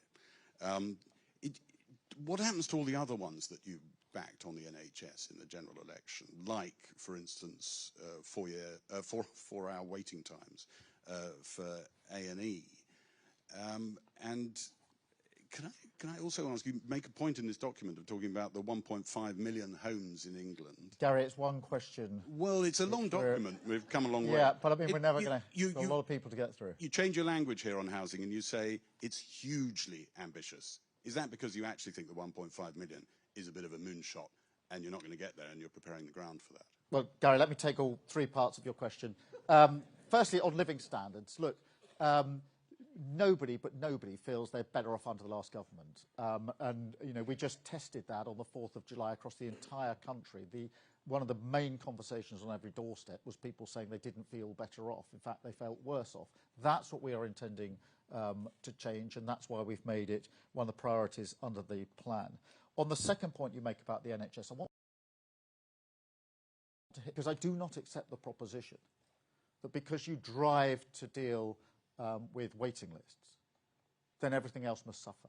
What happens to all the other ones that you backed on the NHS in the general election, like, for instance, 4-hour waiting times for A&E? And can I also ask you, make a point in this document of talking about the 1.5 million homes in England? Gary, it's one question. Well, it's a long document. We've come a long way. Yeah, but I mean, we're never going to got a lot of people to get through. You change your language here on housing and you say it's hugely ambitious. Is that because you actually think the 1.5 million is a bit of a moonshot and you're not going to get there and you're preparing the ground for that? Well, Gary, let me take all 3 parts of your question. Firstly, on living standards, look, nobody feels they're better off under the last government. And, you know, we just tested that on the 4th of July across the entire country. One of the main conversations on every doorstep was people saying they didn't feel better off. In fact, they felt worse off. That's what we are intending to change, and that's why we've made it one of the priorities under the plan. On the second point you make about the NHS, I want to hit, because I do not accept the proposition that because you drive to deal with waiting lists, then everything else must suffer.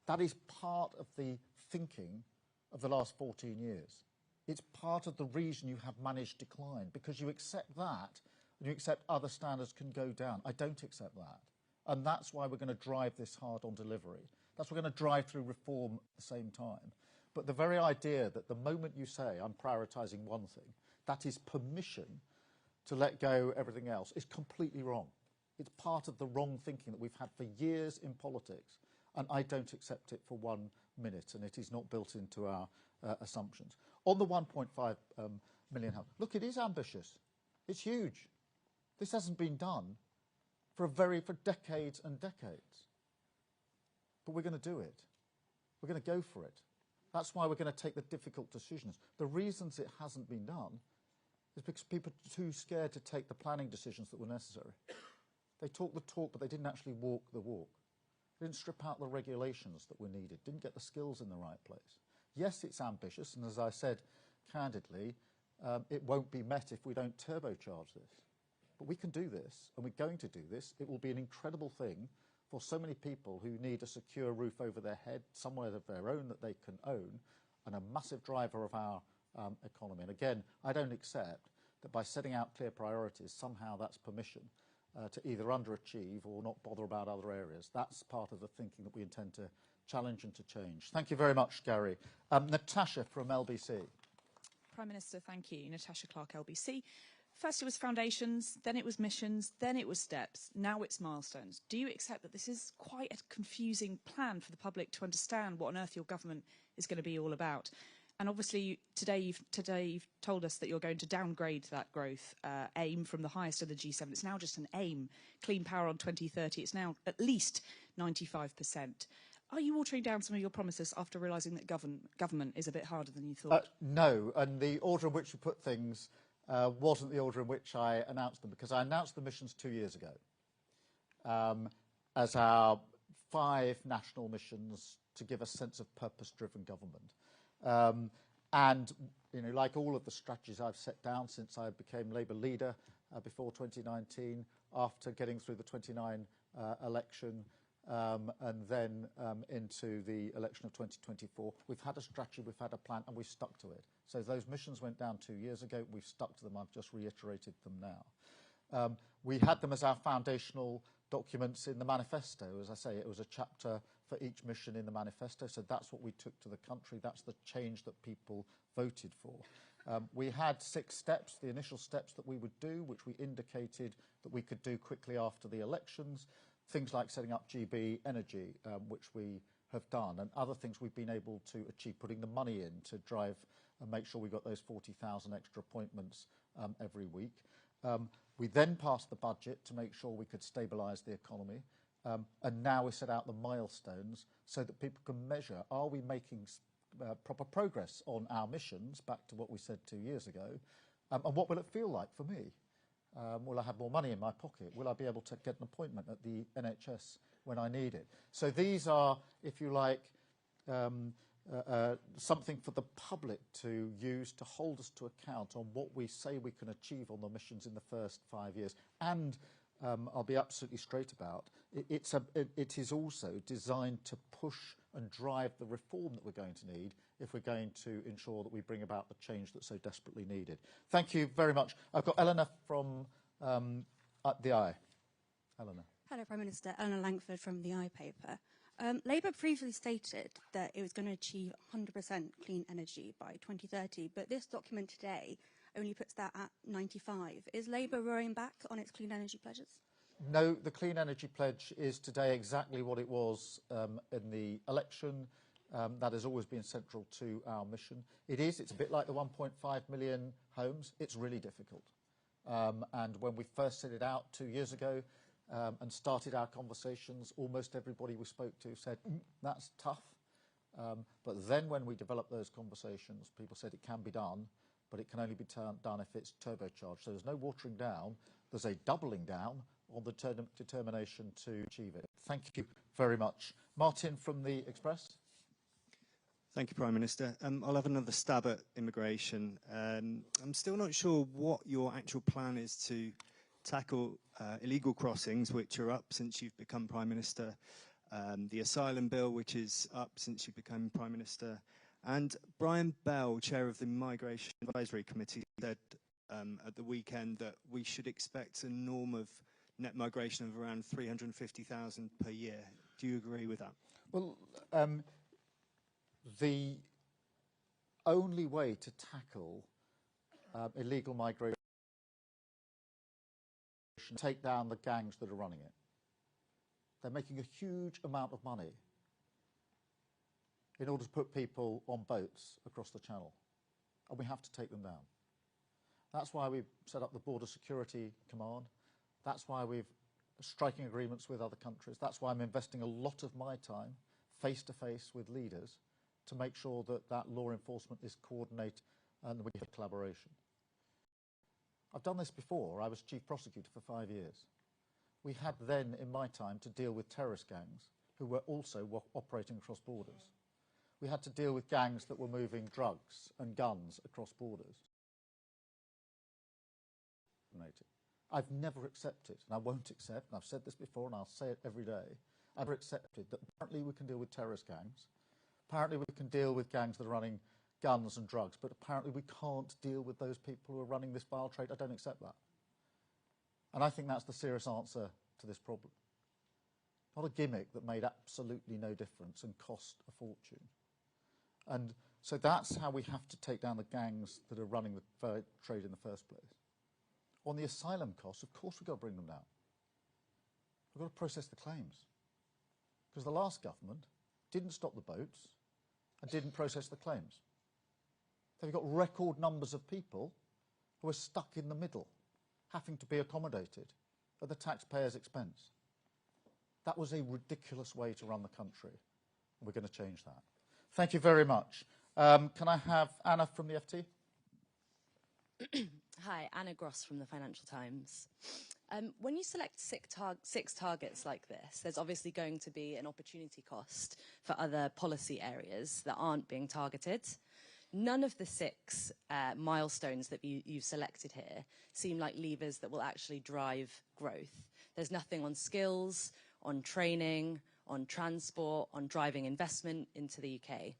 That is part of the thinking of the last 14 years. It's part of the reason you have managed decline, because you accept that and you accept other standards can go down. I don't accept that. And that's why we're going to drive this hard on delivery. That's why we're going to drive through reform at the same time. But the very idea that the moment you say, I'm prioritising one thing, that is permission to let go everything else, is completely wrong. It's part of the wrong thinking that we've had for years in politics, and I don't accept it for 1 minute, and it is not built into our assumptions. On the 1.5 million house, look, it is ambitious. It's huge. This hasn't been done for decades and decades. But we're going to do it. We're going to go for it. That's why we're going to take the difficult decisions. The reasons it hasn't been done is because people are too scared to take the planning decisions that were necessary. They talk the talk, but they didn't actually walk the walk. They didn't strip out the regulations that were needed, didn't get the skills in the right place. Yes, it's ambitious, and as I said candidly, it won't be met if we don't turbocharge this. But we can do this, and we're going to do this. It will be an incredible thing for so many people who need a secure roof over their head, somewhere of their own that they can own, and a massive driver of our economy. And again, I don't accept that by setting out clear priorities, somehow that's permission to either underachieve or not bother about other areas. That's part of the thinking that we intend to challenge and to change. Thank you very much, Gary. Natasha from LBC. Prime Minister, thank you. Natasha Clark, LBC. First it was foundations, then it was missions, then it was steps, now it's milestones. Do you accept that this is quite a confusing plan for the public to understand what on earth your government is going to be all about? And obviously today you've told us that you're going to downgrade that growth aim from the highest of the G7. It's now just an aim. Clean power on 2030, it's now at least 95%. Are you watering down some of your promises after realising that government is a bit harder than you thought? No, and the order in which you put things wasn't the order in which I announced them, because I announced the missions 2 years ago as our 5 national missions to give a sense of purpose-driven government. And, you know, like all of the strategies I've set down since I became Labour leader before 2019, after getting through the 29 election, and then into the election of 2024. We've had a strategy, we've had a plan, and we've stuck to it. So those missions went down 2 years ago. We've stuck to them. I've just reiterated them now. We had them as our foundational documents in the manifesto. As I say, it was a chapter for each mission in the manifesto. So that's what we took to the country. That's the change that people voted for. We had 6 steps, the initial steps that we would do, which we indicated that we could do quickly after the elections. Things like setting up GB Energy, which we have done, and other things we've been able to achieve, putting the money in to drive and make sure we got those 40,000 extra appointments every week. We then passed the budget to make sure we could stabilise the economy, and now we set out the milestones so that people can measure, are we making proper progress on our missions, back to what we said 2 years ago, and what will it feel like for me? Will I have more money in my pocket? Will I be able to get an appointment at the NHS when I need it? So these are, if you like, something for the public to use to hold us to account on what we say we can achieve on the missions in the first 5 years. And I'll be absolutely straight about, it is also designed to push and drive the reform that we're going to need if we're going to ensure that we bring about the change that's so desperately needed. Thank you very much. I've got Eleanor from the Eye. Eleanor. Hello, Prime Minister. Eleanor Langford from the Eye paper. Labour previously stated that it was going to achieve 100% clean energy by 2030, but this document today only puts that at 95. Is Labour rowing back on its clean energy pledges? No, the Clean Energy Pledge is today exactly what it was in the election. That has always been central to our mission. It's a bit like the 1.5 million homes. It's really difficult. And when we first set it out 2 years ago and started our conversations, almost everybody we spoke to said, that's tough. But then when we developed those conversations, people said it can be done, but it can only be done if it's turbocharged. So there's no watering down. There's a doubling down on the determination to achieve it. Thank you very much. Martin from the Express. Thank you, Prime Minister. I'll have another stab at immigration. I'm still not sure what your actual plan is to tackle illegal crossings, which are up since you've become Prime Minister, the asylum bill, which is up since you became Prime Minister, and Brian Bell, Chair of the Migration Advisory Committee, said at the weekend that we should expect a norm of net migration of around 350,000 per year. Do you agree with that? Well, the only way to tackle illegal migration is to take down the gangs that are running it. They're making a huge amount of money in order to put people on boats across the channel, and we have to take them down. That's why we've set up the Border Security Command. That's why we're striking agreements with other countries. That's why I'm investing a lot of my time face-to-face with leaders to make sure that that law enforcement is coordinated and we have collaboration. I've done this before. I was chief prosecutor for 5 years. We had then, in my time, to deal with terrorist gangs who were also operating across borders. We had to deal with gangs that were moving drugs and guns across borders. I've never accepted, and I won't accept, and I've said this before and I'll say it every day, I've never accepted that apparently we can deal with terrorist gangs, apparently we can deal with gangs that are running guns and drugs, but apparently we can't deal with those people who are running this vile trade. I don't accept that. And I think that's the serious answer to this problem. Not a gimmick that made absolutely no difference and cost a fortune. And so that's how we have to take down the gangs that are running the trade in the first place. On the asylum costs, of course we've got to bring them down. We've got to process the claims. Because the last government didn't stop the boats and didn't process the claims. They've got record numbers of people who are stuck in the middle, having to be accommodated at the taxpayer's expense. That was a ridiculous way to run the country, and we're going to change that. Thank you very much. Can I have Anna from the FT? Hi, Anna Gross from the Financial Times. When you select six targets like this, there's obviously going to be an opportunity cost for other policy areas that aren't being targeted. None of the six milestones that you've selected here seem like levers that will actually drive growth. There's nothing on skills, on training, on transport, on driving investment into the UK.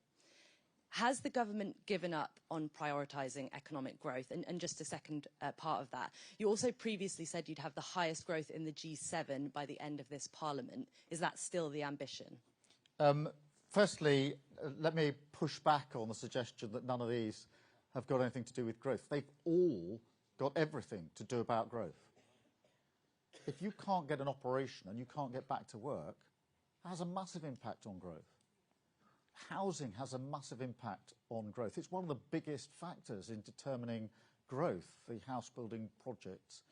Has the government given up on prioritising economic growth? And just a second part of that, you also previously said you'd have the highest growth in the G7 by the end of this Parliament. Is that still the ambition? Firstly, let me push back on the suggestion that none of these have got anything to do with growth. They've all got everything to do about growth. If you can't get an operation and you can't get back to work, it has a massive impact on growth. Housing has a massive impact on growth. It's one of the biggest factors in determining growth, the house building projects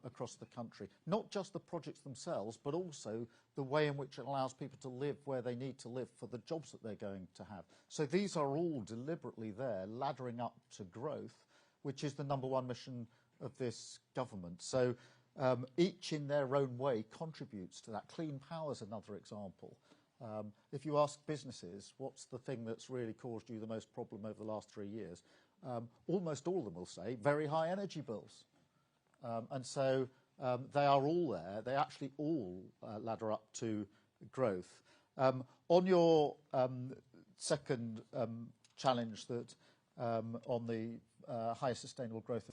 across the country. Not just the projects themselves, but also the way in which it allows people to live where they need to live for the jobs that they're going to have. So these are all deliberately there, laddering up to growth, which is the #1 mission of this government. So each in their own way contributes to that. Clean power is another example. If you ask businesses, what's the thing that's really caused you the most problem over the last 3 years? Almost all of them will say very high energy bills. And so they are all there. They actually all ladder up to growth. On your second challenge that on the high sustainable growth,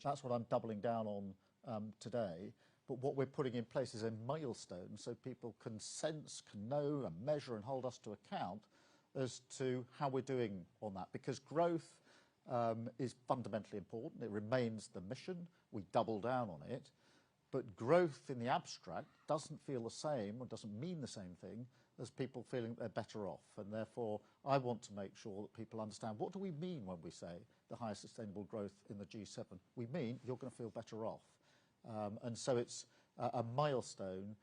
that's what I'm doubling down on today. But what we're putting in place is a milestone so people can sense, can know and measure and hold us to account as to how we're doing on that. Because growth is fundamentally important. It remains the mission. We double down on it. But growth in the abstract doesn't feel the same or doesn't mean the same thing as people feeling they're better off. And therefore, I want to make sure that people understand, what do we mean when we say the highest sustainable growth in the G7? We mean you're going to feel better off. And so it's a milestone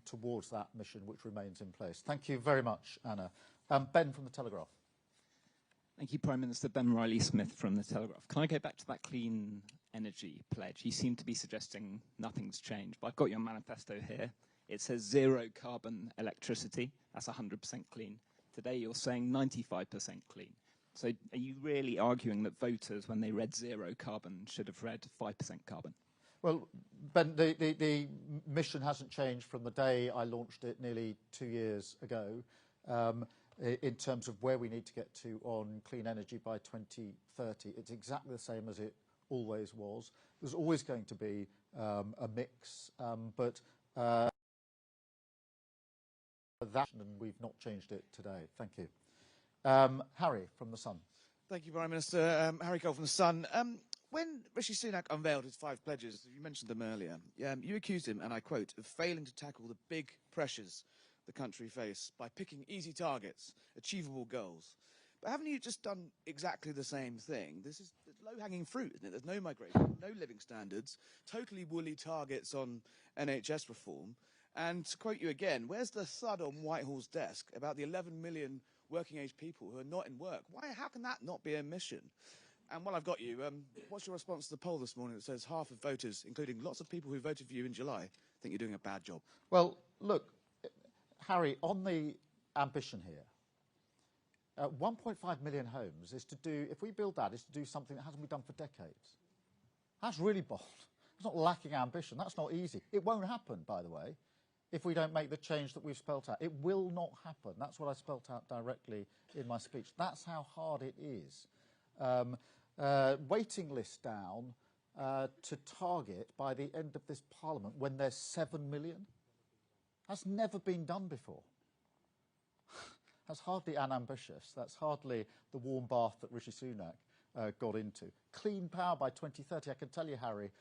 towards that mission which remains in place. Thank you very much, Anna. Ben from The Telegraph. Thank you, Prime Minister. Ben Riley-Smith from The Telegraph. Can I go back to that clean energy pledge? You seem to be suggesting nothing's changed, but I've got your manifesto here. It says zero carbon electricity. That's 100% clean. Today you're saying 95% clean. So are you really arguing that voters, when they read zero carbon, should have read 5% carbon? Well, Ben, the mission hasn't changed from the day I launched it nearly 2 years ago in terms of where we need to get to on clean energy by 2030. It's exactly the same as it always was. There's always going to be a mix, but that, and we've not changed it today. Thank you. Harry from The Sun. Thank you, Prime Minister. Harry Cole from The Sun. When Rishi Sunak unveiled his 5 pledges, you mentioned them earlier, you accused him, and I quote, of failing to tackle the big pressures the country face by picking easy targets, achievable goals. But haven't you just done exactly the same thing? This is low-hanging fruit, isn't it? There's no migration, no living standards, totally woolly targets on NHS reform. And to quote you again, where's the thud on Whitehall's desk about the 11 million working-age people who are not in work? How can that not be a mission? And while I've got you, what's your response to the poll this morning that says half of voters, including lots of people who voted for you in July, think you're doing a bad job? Well, look, Harry, on the ambition here, 1.5 million homes is to do, if we build that, is to do something that hasn't been done for decades. That's really bold. It's not lacking ambition. That's not easy. It won't happen, by the way, if we don't make the change that we've spelt out. It will not happen. That's what I spelt out directly in my speech. That's how hard it is. Waiting list down to target by the end of this Parliament when there's 7 million. That's never been done before. That's hardly unambitious. That's hardly the warm bath that Rishi Sunak got into. Clean power by 2030. I can tell you, Harry,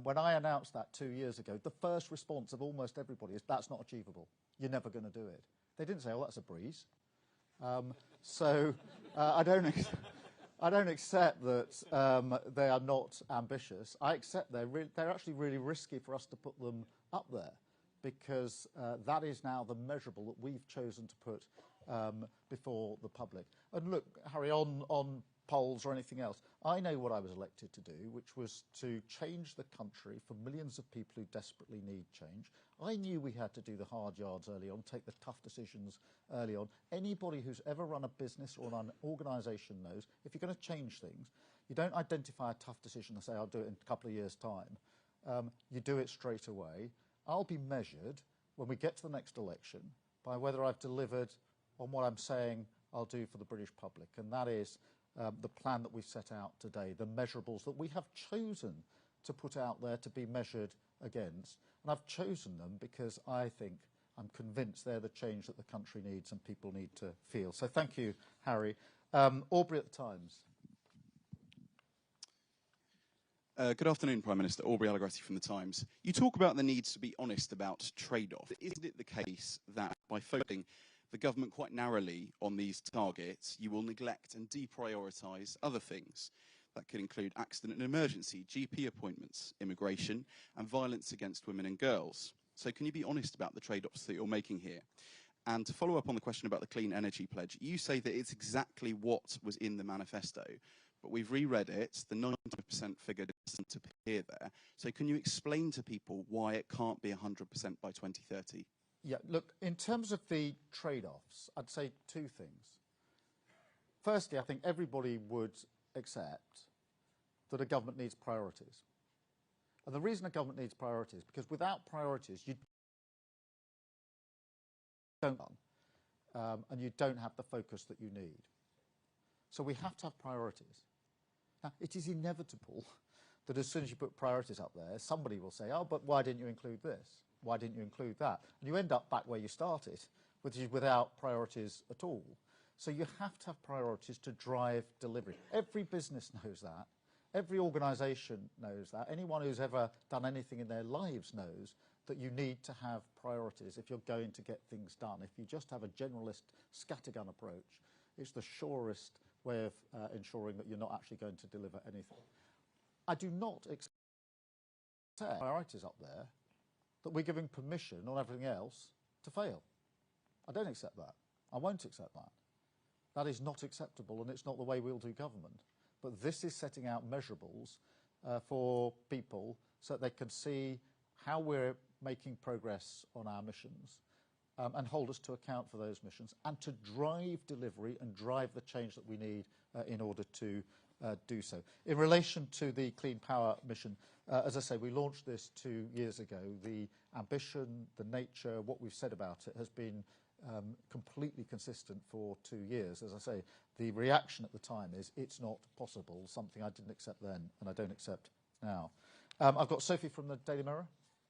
when I announced that 2 years ago, the first response of almost everybody is, that's not achievable. You're never going to do it. They didn't say, oh, that's a breeze. I don't accept that they are not ambitious. I accept they're actually really risky for us to put them up there, because that is now the measurable that we've chosen to put before the public. And look, Harry, on polls or anything else, I know what I was elected to do, which was to change the country for millions of people who desperately need change. I knew we had to do the hard yards early on, take the tough decisions early on. Anybody who's ever run a business or an organisation knows if you're going to change things, you don't identify a tough decision and say, I'll do it in a couple of years' time. You do it straight away. I'll be measured when we get to the next election by whether I've delivered on what I'm saying I'll do for the British public, and that is the plan that we've set out today, the measurables that we have chosen to put out there to be measured against. And I've chosen them because I'm convinced they're the change that the country needs and people need to feel. So thank you, Harry. Aubrey at the Times. Good afternoon, Prime Minister. Aubrey Allegretti from The Times. You talk about the need to be honest about trade-off. Isn't it the case that by focusing the government quite narrowly on these targets, you will neglect and deprioritise other things? That could include accident and emergency, GP appointments, immigration, and violence against women and girls. So can you be honest about the trade-offs that you're making here? And to follow up on the question about the Clean Energy Pledge, you say that it's exactly what was in the manifesto, but we've reread it, the 90% figure doesn't appear there. So can you explain to people why it can't be 100% by 2030? Yeah, look, in terms of the trade-offs, I'd say two things. Firstly, I think everybody would accept that a government needs priorities. And the reason a government needs priorities is because without priorities, you don't and you don't have the focus that you need. So we have to have priorities. Now, it is inevitable that as soon as you put priorities up there, somebody will say, oh, but why didn't you include this? Why didn't you include that? And you end up back where you started, which is without priorities at all. So you have to have priorities to drive delivery. Every business knows that. Every organisation knows that. Anyone who's ever done anything in their lives knows that you need to have priorities if you're going to get things done. If you just have a generalist scattergun approach, it's the surest way of ensuring that you're not actually going to deliver anything. I do not accept priorities up there that we're giving permission on everything else to fail. I don't accept that. I won't accept that. That is not acceptable, and it's not the way we'll do government. But this is setting out measurables for people so that they can see how we're making progress on our missions and hold us to account for those missions, and to drive delivery and drive the change that we need in order to do so. In relation to the Clean Power mission, as I say, we launched this 2 years ago. The ambition, the nature, what we've said about it has been completely consistent for 2 years. As I say, the reaction at the time is it's not possible, something I didn't accept then and I don't accept now. I've got Sophie from the Daily Mirror.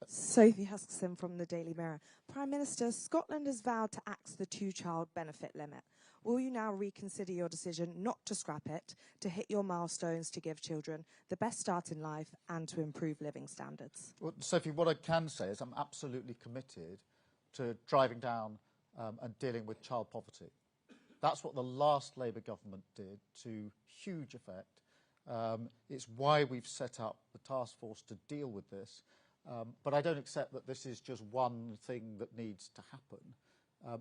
Sophie Huskisson from the Daily Mirror. Prime Minister, Scotland has vowed to axe the two-child benefit limit. Will you now reconsider your decision not to scrap it, to hit your milestones to give children the best start in life and to improve living standards? Well, Sophie, what I can say is I'm absolutely committed to driving down and dealing with child poverty. That's what the last Labour government did to huge effect. It's why we've set up the task force to deal with this. But I don't accept that this is just one thing that needs to happen.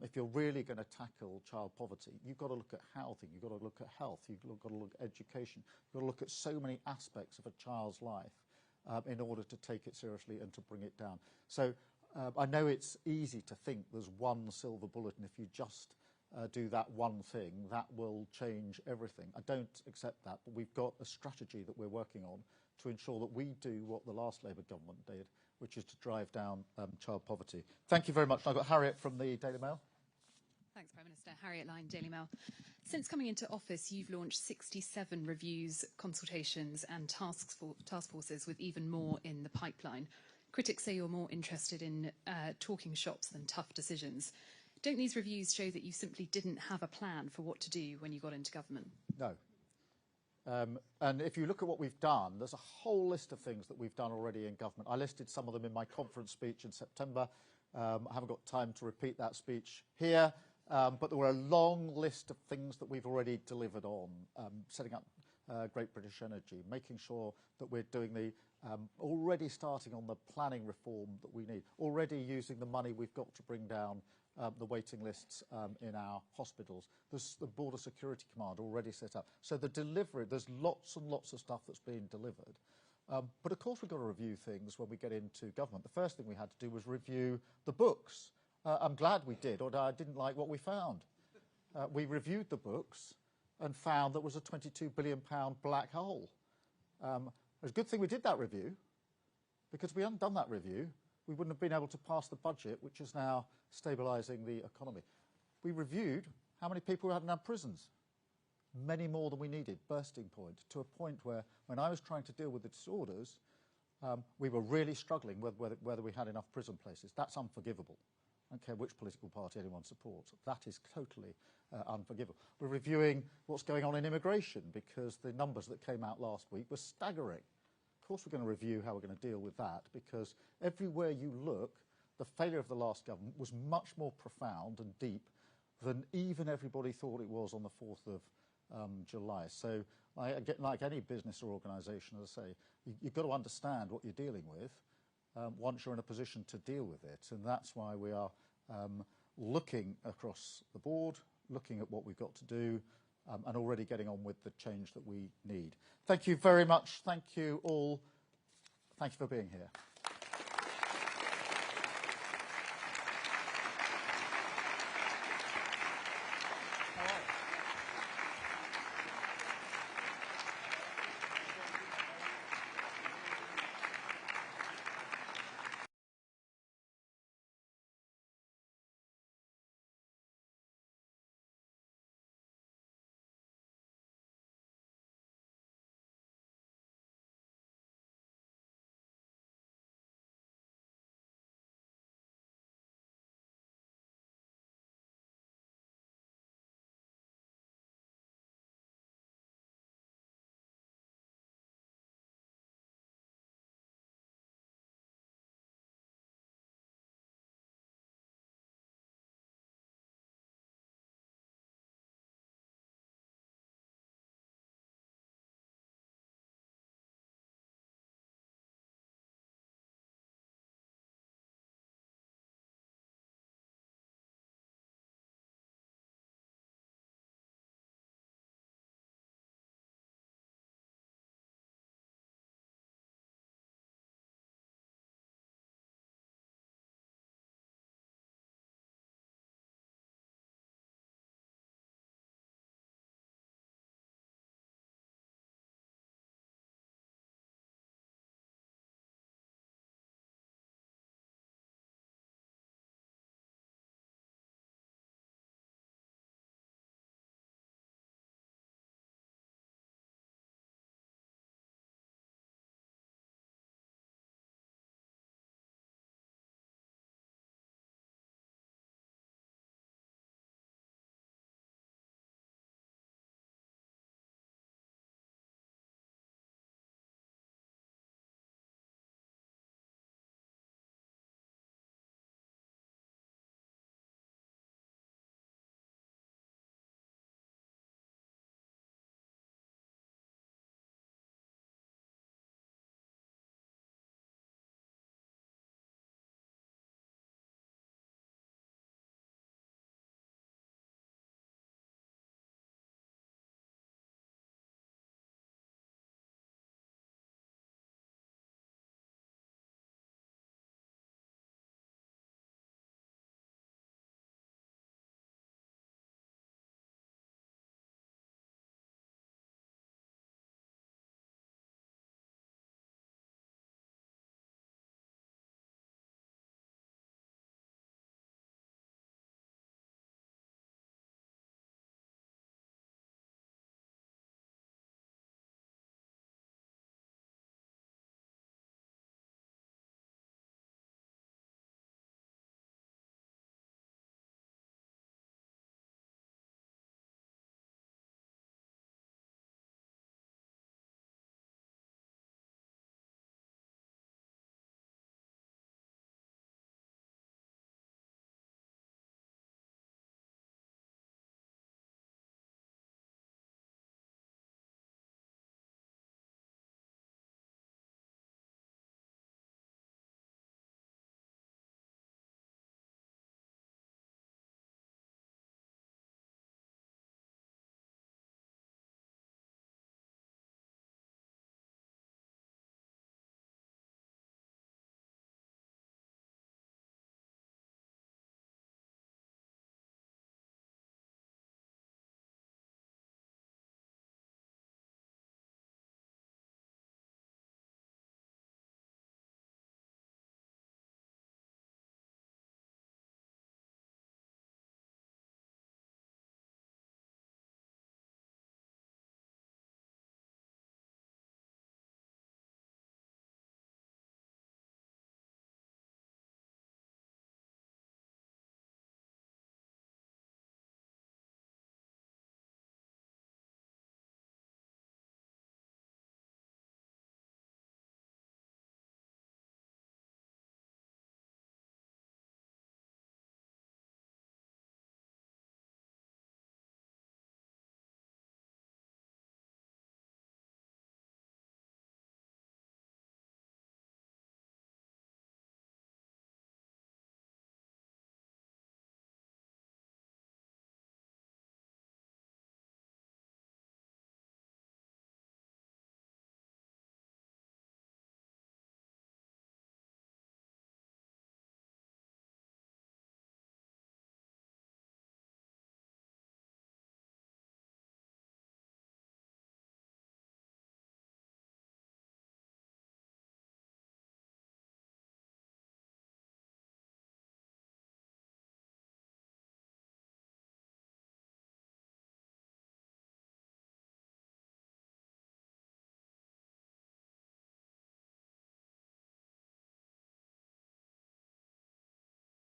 If you're really going to tackle child poverty, you've got to look at housing, you've got to look at health, you've got to look at education, you've got to look at so many aspects of a child's life in order to take it seriously and to bring it down. So I know it's easy to think there's one silver bullet, and if you just do that one thing, that will change everything. I don't accept that, but we've got a strategy that we're working on to ensure that we do what the last Labour government did, which is to drive down child poverty. Thank you very much. I've got Harriet from the Daily Mail. Thanks, Prime Minister. Harriet Line, Daily Mail. Since coming into office, you've launched 67 reviews, consultations and task forces, with even more in the pipeline. Critics say you're more interested in talking shops than tough decisions. Don't these reviews show that you simply didn't have a plan for what to do when you got into government? No. And if you look at what we've done, there's a whole list of things that we've done already in government. I listed some of them in my conference speech in September. I haven't got time to repeat that speech here. but there were a long list of things that we've already delivered on, setting up Great British Energy, making sure that we're doing the already starting on the planning reform that we need, already using the money we've got to bring down the waiting lists in our hospitals. There's the Border Security Command already set up. So the delivery, there's lots and lots of stuff that's being delivered. But of course we've got to review things when we get into government. The first thing we had to do was review the books. I'm glad we did, although I didn't like what we found. We reviewed the books and found there was a £22 billion black hole. It's a good thing we did that review, because if we hadn't done that review, we wouldn't have been able to pass the budget, which is now stabilising the economy. We reviewed how many people we had in our prisons. Many more than we needed, bursting point, to a point where, when I was trying to deal with the disorders, we were really struggling with whether we had enough prison places. That's unforgivable. I don't care which political party anyone supports. That is totally unforgivable. We're reviewing what's going on in immigration, because the numbers that came out last week were staggering. Of course we're going to review how we're going to deal with that, because everywhere you look, the failure of the last government was much more profound and deep than even everybody thought it was on the 4th of July. So, like any business or organisation, as I say, you've got to understand what you're dealing with once you're in a position to deal with it. And that's why we are looking across the board, looking at what we've got to do, and already getting on with the change that we need. Thank you very much. Thank you all. Thank you for being here.